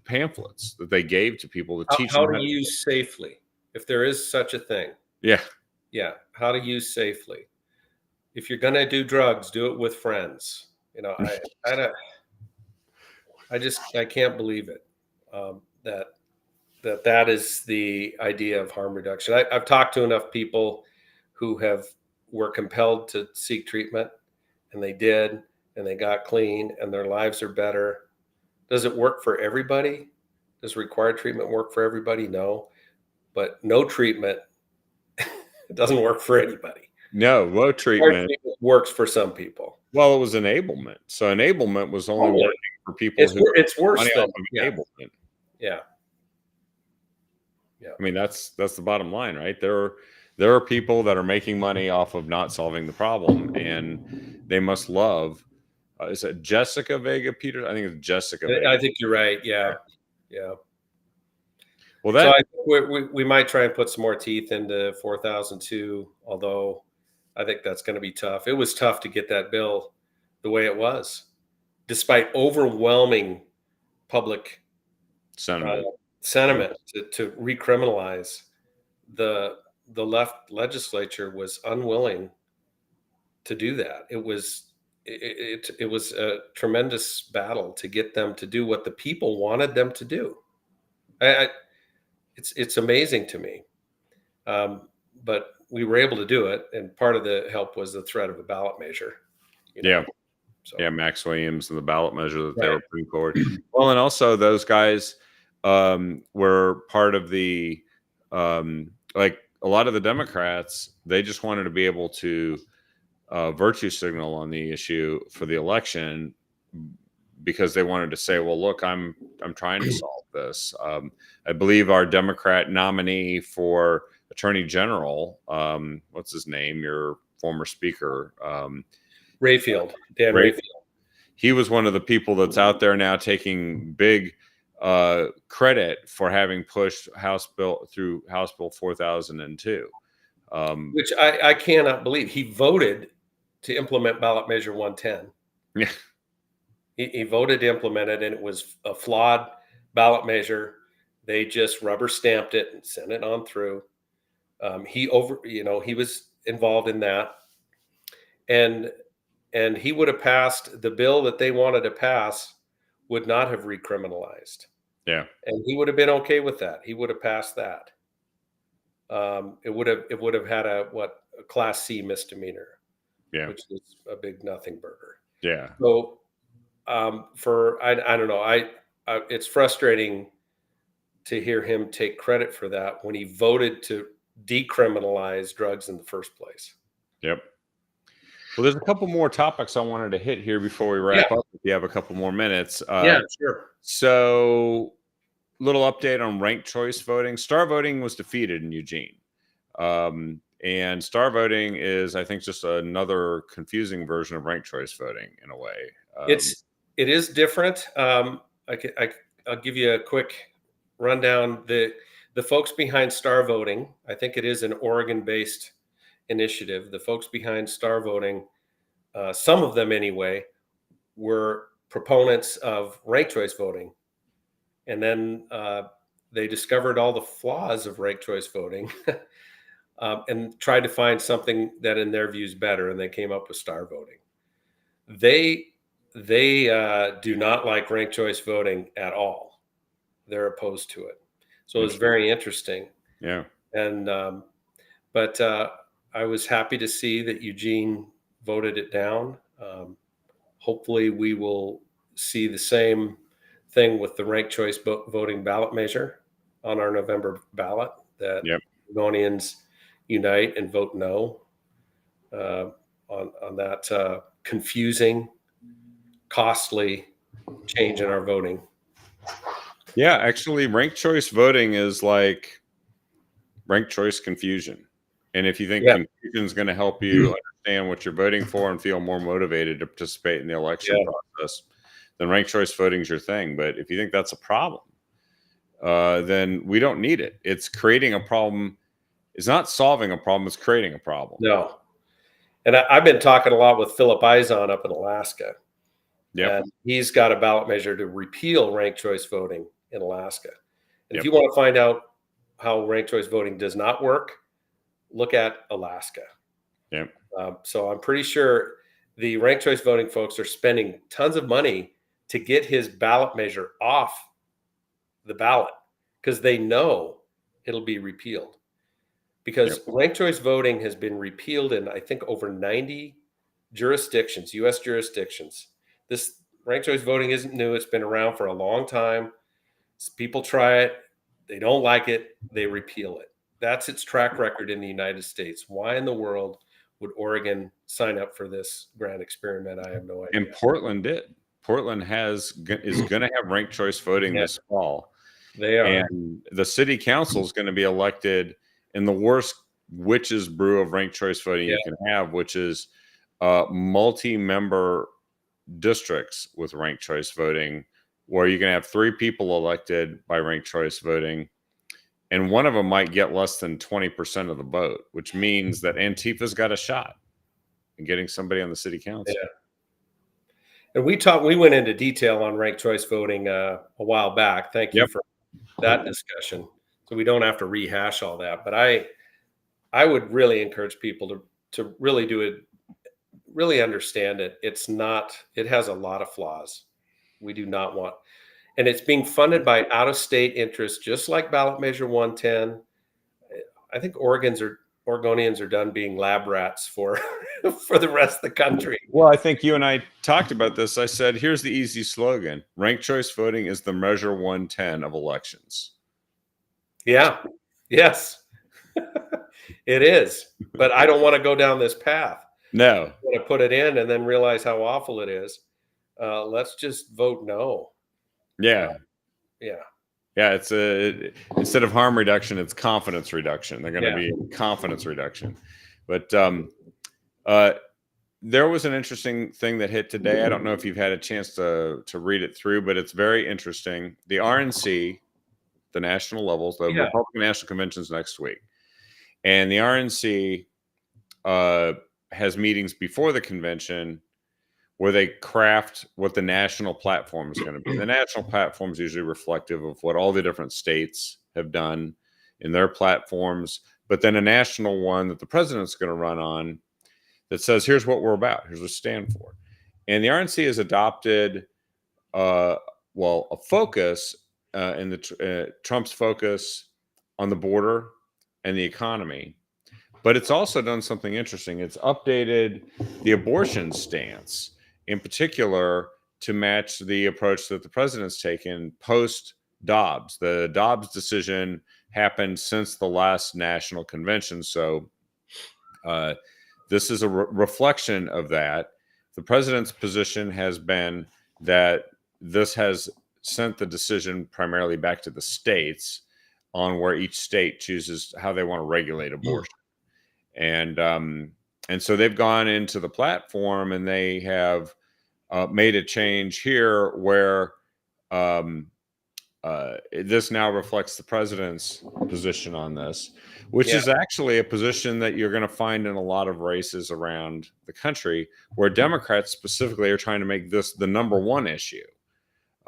pamphlets that they gave to people to teach how them to use safely, if there is such a thing. Yeah. How to use safely. If you're going to do drugs, do it with friends. I can't believe it. That is the idea of harm reduction. I've talked to enough people who were compelled to seek treatment, and they did, and they got clean and their lives are better. Does it work for everybody? Does required treatment work for everybody? No. But no treatment, it doesn't work for anybody. No, low Required treatment. treatment works for some people. Well, it was enablement. So enablement was only Totally. working for people It's, who it's worse money than off of yeah, enablement. yeah. I mean, that's the bottom line, right? There are people that are making money off of not solving the problem, and they must love. Is it Jessica Vega Peters? I think it's Jessica Vega. I think you're right. Yeah, yeah. Well, So that I think we might try and put some more teeth into 4002, although I think that's going to be tough. It was tough to get that bill the way it was, despite overwhelming public sentiment. sentiment to recriminalize. The left legislature was unwilling to do that. It was a tremendous battle to get them to do what the people wanted them to do. It's amazing to me, but we were able to do it, and part of the help was the threat of a ballot measure. Yeah. So. Yeah, Max Williams and the ballot measure that they Right. were putting forward. Well, and also those guys were part of the like a lot of the Democrats. They just wanted to be able to virtue signal on the issue for the election because they wanted to say, "Well, look, I'm trying to solve this." I believe our Democrat nominee for Attorney General, what's his name? Your former speaker. Rayfield, Dan Ray- Rayfield. He was one of the people that's out there now taking big credit for having pushed House Bill 4002, Which I cannot believe. He voted to implement ballot measure 110. Yeah. He voted to implement it, and it was a flawed ballot measure. They just rubber stamped it and sent it on through. He was involved in that, and he would have passed the bill that they wanted to pass. Would not have recriminalized. Yeah, and he would have been okay with that. He would have passed that. It would have had a Class C misdemeanor. Yeah, which is a big nothing burger. Yeah. So I don't know. It's frustrating to hear him take credit for that when he voted to decriminalize drugs in the first place. Yep. Well, there's a couple more topics I wanted to hit here before we wrap up. If you have a couple more minutes. Yeah, sure. So, little update on ranked choice voting. Star voting was defeated in Eugene. And star voting is, I think, just another confusing version of ranked choice voting in a way. It is different. I'll give you a quick rundown. The folks behind star voting, I think it is an Oregon-based initiative. The folks behind star voting, some of them anyway, were proponents of ranked choice voting, and then they discovered all the flaws of ranked choice voting. And tried to find something that in their view is better, and they came up with star voting. They do not like ranked choice voting at all. They're opposed to it. So it's very interesting. Yeah. And but I was happy to see that Eugene voted it down. Hopefully we will see the same thing with the ranked choice voting ballot measure on our November ballot, that Oregonians unite and vote no on that confusing, costly change in our voting. Yeah, actually, ranked choice voting is like ranked choice confusion. And if you think confusion is going to help you understand what you're voting for and feel more motivated to participate in the election process, then ranked choice voting is your thing. But if you think that's a problem, then we don't need it. It's creating a problem. It's not solving a problem. It's creating a problem. No. And I've been talking a lot with Philip Izon up in Alaska. Yeah. And he's got a ballot measure to repeal ranked choice voting in Alaska. And if you want to find out how ranked choice voting does not work, look at Alaska. Yep. So I'm pretty sure the ranked choice voting folks are spending tons of money to get his ballot measure off the ballot because they know it'll be repealed. Because ranked choice voting has been repealed in, I think, over 90 jurisdictions, U.S. jurisdictions. This ranked choice voting isn't new. It's been around for a long time. People try it. They don't like it. They repeal it. That's its track record in the United States. Why in the world would Oregon sign up for this grand experiment? I have no idea. And Portland did. Portland is going to have ranked choice voting this fall. They are. And the city council is going to be elected in the worst witch's brew of ranked choice voting you can have, which is multi-member districts with ranked choice voting, where you can have 3 people elected by ranked choice voting, and one of them might get less than 20% of the vote, which means that Antifa's got a shot in getting somebody on the city council. Yeah. And we went into detail on ranked choice voting a while back. Thank you for that discussion. So we don't have to rehash all that. But I would really encourage people to really do it, really understand it. It has a lot of flaws. We do not want, and it's being funded by out-of-state interests, just like ballot measure 110. I think Oregonians are done being lab rats for the rest of the country. Well, I think you and I talked about this. I said, here's the easy slogan: ranked choice voting is the measure 110 of elections. Yeah. Yes. It is. But I don't want to go down this path. No. I want to put it in and then realize how awful it is. Let's just vote no. Yeah. Yeah. Yeah. It's instead of harm reduction, it's confidence reduction. They're going to be confidence reduction. But there was an interesting thing that hit today. I don't know if you've had a chance to read it through, but it's very interesting. The RNC, the national levels, the Republican National Convention's next week. And the RNC has meetings before the convention where they craft what the national platform is going to be. The national platform is usually reflective of what all the different states have done in their platforms, but then a national one that the president's going to run on that says, here's what we're about, here's what we stand for. And the RNC has adopted, a focus in the Trump's focus on the border and the economy. But it's also done something interesting. It's updated the abortion stance, in particular, to match the approach that the president's taken post Dobbs. The Dobbs decision happened since the last national convention. So this is a reflection of that. The president's position has been that this has sent the decision primarily back to the states on where each state chooses how they want to regulate abortion. And so they've gone into the platform and they have made a change here where this now reflects the president's position on this, which is actually a position that you're going to find in a lot of races around the country, where Democrats specifically are trying to make this the number one issue,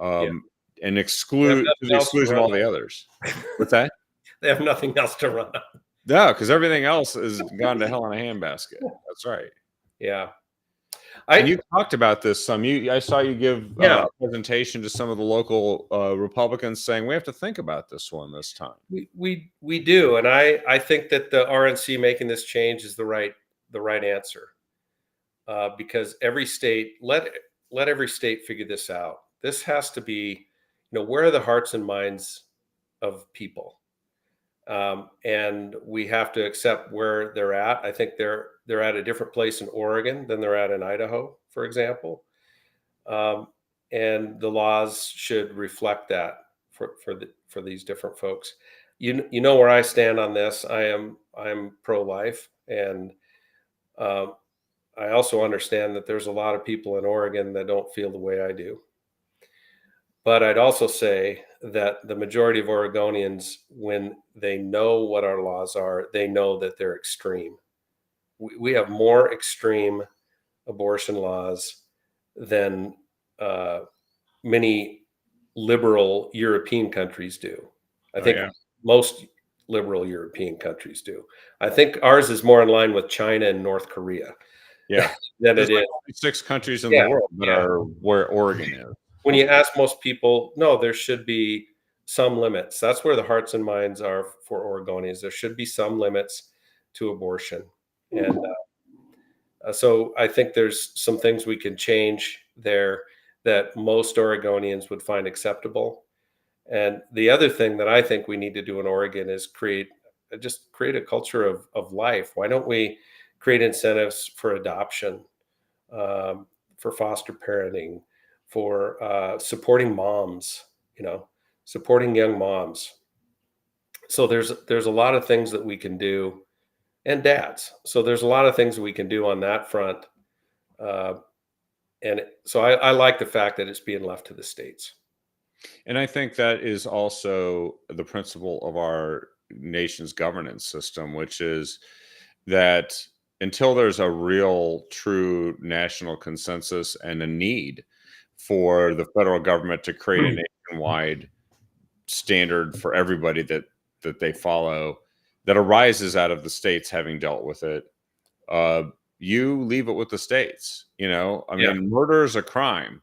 and exclude to the exclusion of all the others. What's that? They have nothing else to run on. No, because everything else has gone to hell in a handbasket. That's right. Yeah. And you talked about this some. I saw you give a presentation to some of the local Republicans saying we have to think about this one this time. We do, and I think that the RNC making this change is the right answer, because every state let every state figure this out. This has to be, where are the hearts and minds of people, and we have to accept where they're at. I think they're at a different place in Oregon than they're at in Idaho, for example. And the laws should reflect that for these different folks. You know where I stand on this. I'm pro-life, and I also understand that there's a lot of people in Oregon that don't feel the way I do. But I'd also say that the majority of Oregonians, when they know what our laws are, they know that they're extreme. We have more extreme abortion laws than many liberal European countries do. I think most liberal European countries do. I think ours is more in line with China and North Korea. Yeah, than it is. 6 countries in the world that are where Oregon is. When you ask most people, no, there should be some limits. That's where the hearts and minds are for Oregonians. There should be some limits to abortion. And So I think there's some things we can change there that most Oregonians would find acceptable. And the other thing that I think we need to do in Oregon is create a culture of life. Why don't we create incentives for adoption, for foster parenting, for supporting moms, supporting young moms. So there's a lot of things that we can do, and dads. So there's a lot of things we can do on that front. Uh, and so I like the fact that it's being left to the states. And I think that is also the principle of our nation's governance system, which is that until there's a real, true national consensus and a need for the federal government to create a nationwide standard for everybody that they follow, that arises out of the states having dealt with it, uh, you leave it with the states. I Yeah. mean, murder is a crime,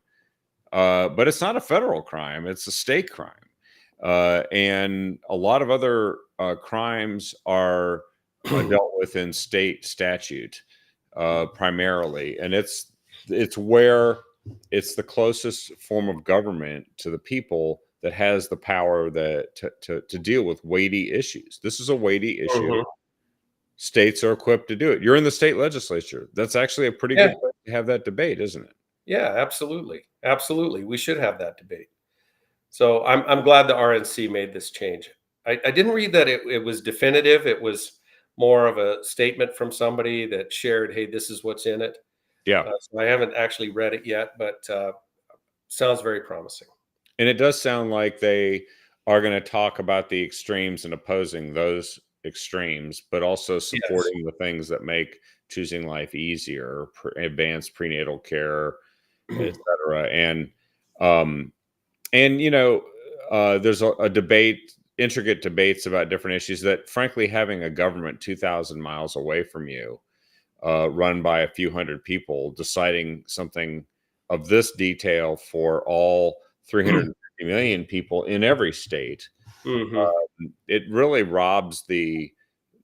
but it's not a federal crime; it's a state crime. And a lot of other crimes are dealt with in state statute primarily, and it's where it's the closest form of government to the people that has the power to deal with weighty issues. This is a weighty issue. Mhm. States are equipped to do it. You're in the state legislature. That's actually a pretty Yeah. good place to have that debate, isn't it? Yeah, absolutely. Absolutely. We should have that debate. So I'm glad the RNC made this change. I didn't read that it was definitive. It was more of a statement from somebody that shared, hey, this is what's in it. Yeah. So I haven't actually read it yet, but sounds very promising. And it does sound like they are going to talk about the extremes and opposing those extremes, but also Yes. supporting the things that make choosing life easier, advanced prenatal care, etc. Um, and there's a debate, intricate debates about different issues that, frankly, having a government 2,000 miles away from you, run by a few hundred people, deciding something of this detail for all 350 million people in every state, Hmm. it really robs it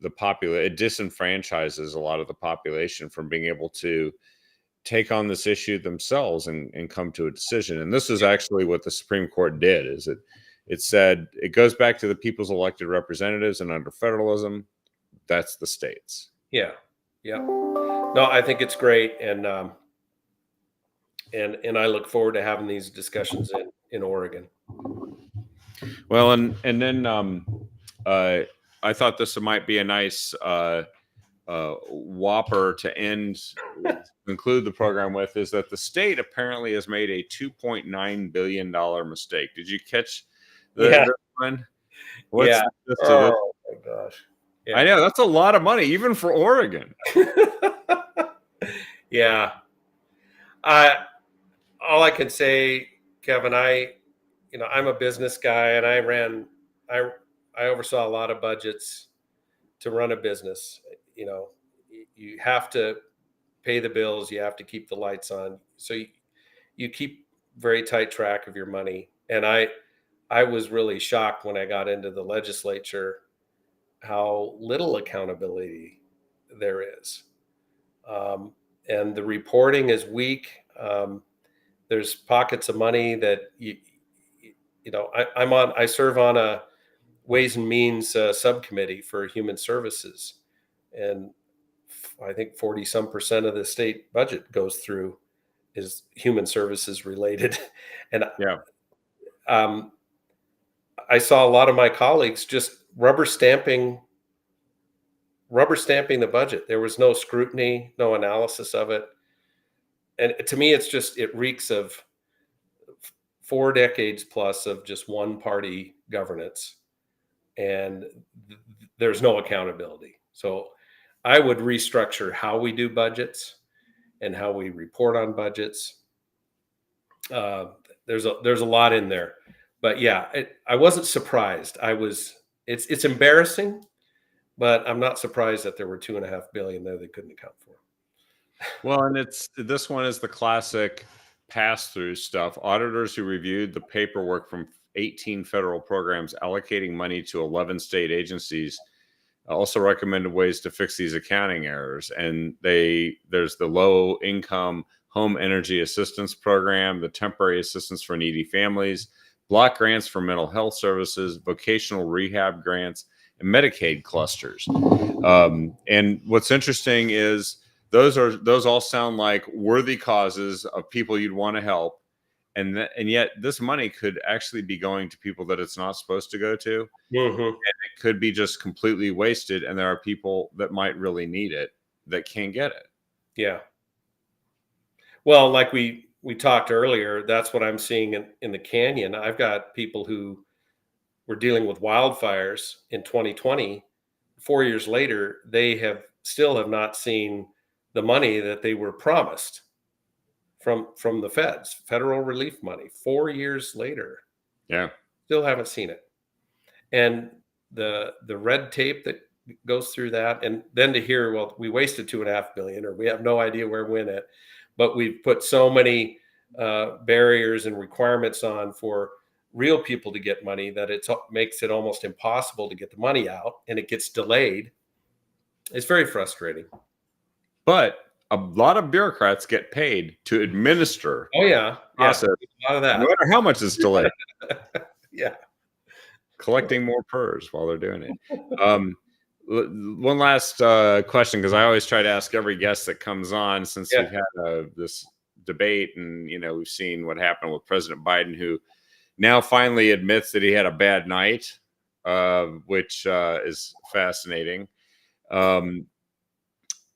disenfranchises a lot of the population from being able to take on this issue themselves and come to a decision. And this is actually what the Supreme Court did. It said it goes back to the people's elected representatives, and under federalism, that's the states. Yeah. Yeah. No, I think it's great, and I look forward to having these discussions in Oregon. Well, and then uh, I thought this might be a nice whopper to conclude the program with, is that the state apparently has made a $2.9 billion mistake. Did you catch Yeah. this one? What's Yeah. the gist of it? Oh my gosh. I know that's a lot of money, even for Oregon. Yeah. All I can say, Kevin, I'm a business guy, and I oversaw a lot of budgets to run a business. You have to pay the bills, you have to keep the lights on. So you keep very tight track of your money. And I was really shocked when I got into the legislature how little accountability there is. And the reporting is weak. There's pockets of money that I serve on a Ways and Means subcommittee for human services, and I think 40 some percent of the state budget goes through is human services related. And Yeah. I saw a lot of my colleagues just rubber stamping the budget. There was no scrutiny, no analysis of it. And to me, it reeks of 4 decades plus of just one party governance, and there's no accountability. So I would restructure how we do budgets and how we report on budgets. There's a lot in there, but yeah, I wasn't surprised. It's embarrassing, but I'm not surprised that there were $2.5 billion there they couldn't account for. Well, and this one is the classic pass-through stuff. Auditors who reviewed the paperwork from 18 federal programs allocating money to 11 state agencies also recommended ways to fix these accounting errors. And there's the low income home energy assistance program, the temporary assistance for needy families, block grants for mental health services, vocational rehab grants, and Medicaid clusters. And what's interesting is those all sound like worthy causes of people you'd want to help. And yet this money could actually be going to people that it's not supposed to go to. Mm-hmm. It could be just completely wasted, and there are people that might really need it that can't get it. Yeah. Well, like we talked earlier, that's what I'm seeing in the canyon. I've got people who were dealing with wildfires in 2020. 4 years later, they still have not seen the money that they were promised from the feds, federal relief money. 4 years later, Yeah. still haven't seen it. And the red tape that goes through that, and then to hear, well, we wasted $2.5 billion, or we have no idea where we went it, but we've put so many barriers and requirements on for real people to get money that it makes it almost impossible to get the money out, and it gets delayed. It's very frustrating. But a lot of bureaucrats get paid to administer. Oh yeah, process, a lot of that. no matter how much is delayed. Yeah, collecting more PERS while they're doing it. One last question, because I always try to ask every guest that comes on, since we've had this debate, and we've seen what happened with President Biden, who now finally admits that he had a bad night, which is fascinating.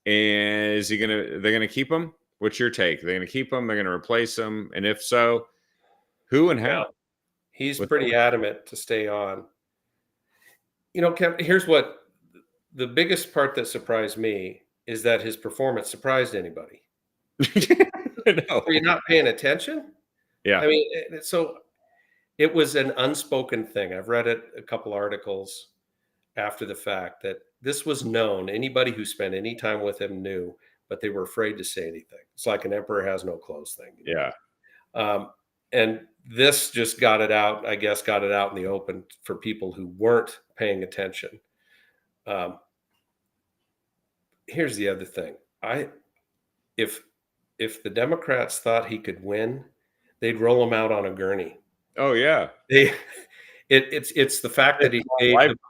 And they're gonna keep him? What's your take? They're gonna keep him? They're gonna replace him? And if so, who and how? Yeah. He's pretty adamant to stay on. Kevin, here's what the biggest part that surprised me is that his performance surprised anybody. No. Are you not paying attention? Yeah. I mean, so it was an unspoken thing. I've read a couple articles after the fact that this was known. Anybody who spent any time with him knew, but they were afraid to say anything. It's like an emperor has no clothes thing. Yeah. And this just got it out in the open for people who weren't paying attention. Here's the other thing. If the Democrats thought he could win, they'd roll him out on a gurney. Oh yeah. It's the fact that the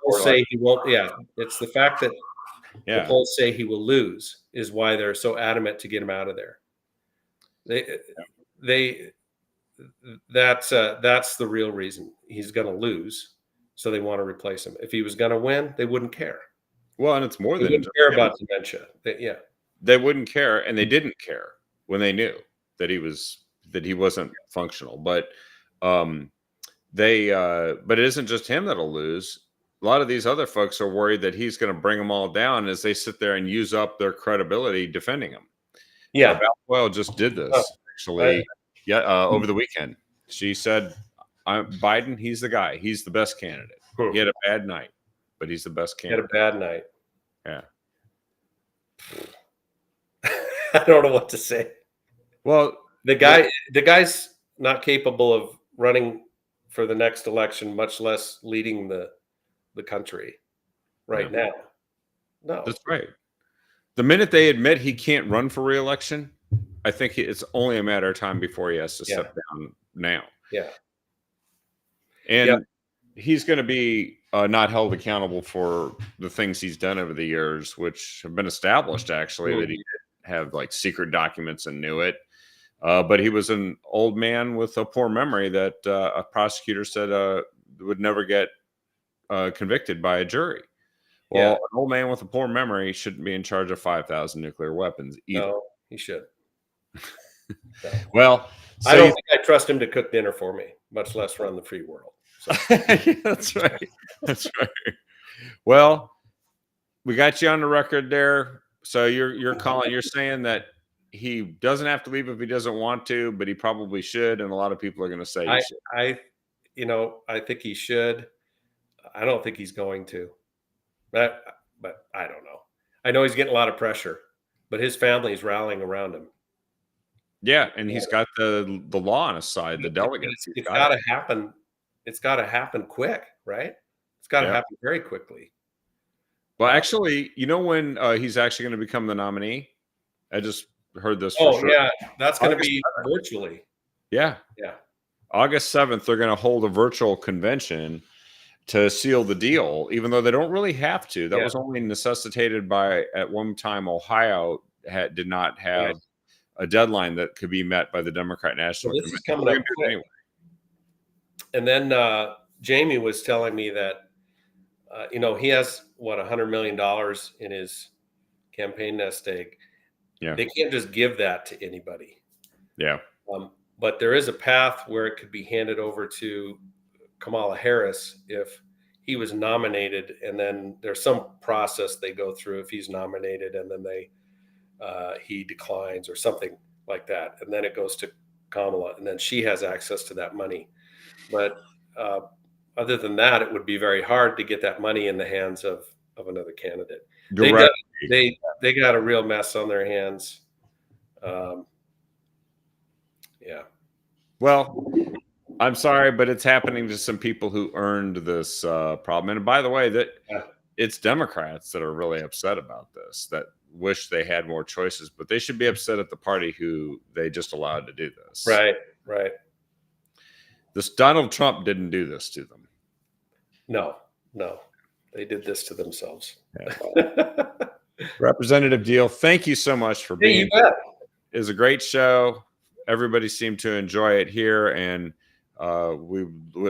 polls say he won't. Yeah, it's the fact that the polls say he will lose is why they're so adamant to get him out of there. That's the real reason. He's going to lose, so they want to replace him. If he was going to win, they wouldn't care. Well, and it's more than wouldn't care about dementia. They wouldn't care, and they didn't care when they knew that he wasn't functional. But but it isn't just him that'll lose. A lot of these other folks are worried that he's going to bring them all down as they sit there and use up their credibility defending him. Yeah, Boyle just did this actually. Over the weekend, she said, "Biden, he's the guy. He's the best candidate. He had a bad night, but he's the best candidate." He had a bad night. Yeah. I don't know what to say. Well, the guy's not capable of running for the next election, much less leading the country right now. No, that's right. The minute they admit he can't run for re-election, I think it's only a matter of time before he has to step down now. Yeah. And he's going to be not held accountable for the things he's done over the years, which have been established, actually, that he did have like secret documents and knew it. But he was an old man with a poor memory that a prosecutor said would never get convicted by a jury. Well, an old man with a poor memory shouldn't be in charge of 5,000 nuclear weapons either. No, he should. So. Well, I don't think I trust him to cook dinner for me, much less run the free world. So. That's right. That's right. Well, we got you on the record there. So you're calling. You're saying that he doesn't have to leave if he doesn't want to, but he probably should. And a lot of people are going to say he should. I think he should. I don't think he's going to. But I don't know. I know he's getting a lot of pressure, but his family is rallying around him. Yeah, and he's got the law on his side, the delegates. It's got to happen. It's got to happen quick, right? It's got to happen very quickly. Well, actually, you know when he's actually going to become the nominee? I just heard this for Oh sure. yeah, that's going to August be 7th. virtually. Yeah. Yeah. August 7th, they're going to hold a virtual convention to seal the deal, even though they don't really have to. That Yeah. was only necessitated by, at one time, Ohio did not have Right. a deadline that could be met by the Democrat So National this Convention. is coming They're up gonna do it quick. anyway. And then Jamie was telling me that he has what $100 million in his campaign nest egg. Yeah. They can't just give that to anybody. Yeah. But there is a path where it could be handed over to Kamala Harris if he was nominated, and then there's some process they go through if he's nominated, and then he declines or something like that, and then it goes to Kamala, and then she has access to that money. But other than that, it would be very hard to get that money in the hands of another candidate. Directly. They got a real mess on their hands. Yeah. Well, I'm sorry, but it's happening to some people who earned this problem. And by the way, it's Democrats that are really upset about this, that wish they had more choices, but they should be upset at the party who they just allowed to do this. Right. Right. This Donald Trump didn't do this to them. No, they did this to themselves. Yeah. Representative Deal, thank you so much for being here. It was a great show. Everybody seemed to enjoy it here, and we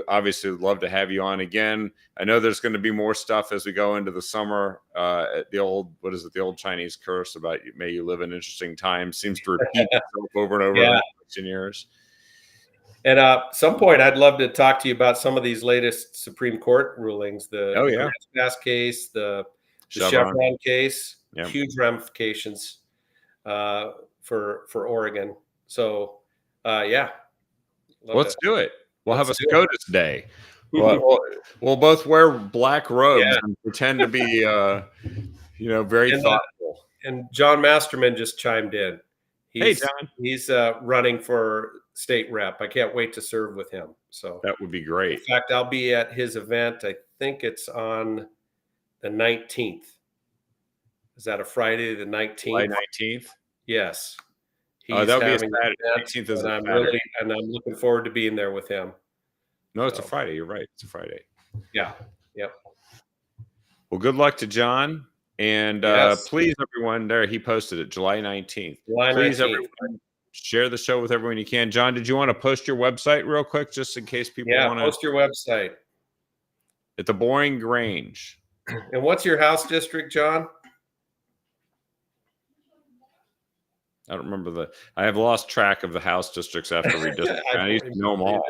obviously would love to have you on again. I know there's going to be more stuff as we go into the summer. The old Chinese curse about may you live in interesting times seems to repeat itself over and over in election years. And at some point, I'd love to talk to you about some of these latest Supreme Court rulings. The Pass case, the Chevron case, huge ramifications for Oregon. So, let's do it. We'll have a SCOTUS day. We'll both wear black robes and pretend to be, very thoughtful. And John Masterman just chimed in. Hey, John. He's running for state rep. I can't wait to serve with him. So that would be great. In fact, I'll be at his event. I think it's on the 19th. Is that a Friday, the 19th? July 19th? Yes. That would be a Saturday. 19th is a Saturday. And I'm looking forward to being there with him. No, it's a Friday. You're right. It's a Friday. Yeah. Yep. Well, good luck to John. And please, everyone, he posted it, July 19th. Please, everyone, share the show with everyone you can. John, did you want to post your website real quick, just in case people want to? Post your website. At the Boring Grange. And what's your house district, John? I don't remember I have lost track of the house districts after redistricting. I used to know them all.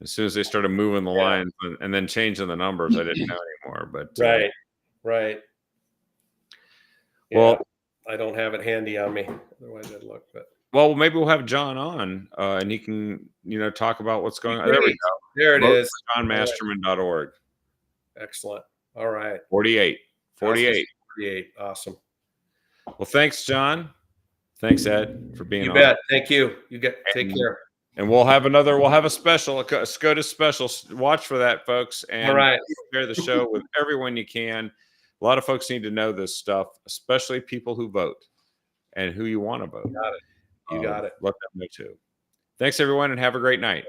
As soon as they started moving the lines and then changing the numbers, I didn't know anymore. But right. Well, I don't have it handy on me. Otherwise, I'd look. But maybe we'll have John on, and he can, talk about what's going on. There we go. There it is. JohnMasterman.org. Excellent. All right. 48. Awesome. Well, thanks, John. Thanks, Ed, for being on. You bet. Thank you. Take care. And we'll have a special, a SCOTUS special. Watch for that, folks. And share the show with everyone you can. A lot of folks need to know this stuff, especially people who vote and who you want to vote. You got it. Let them know too. Thanks, everyone, and have a great night.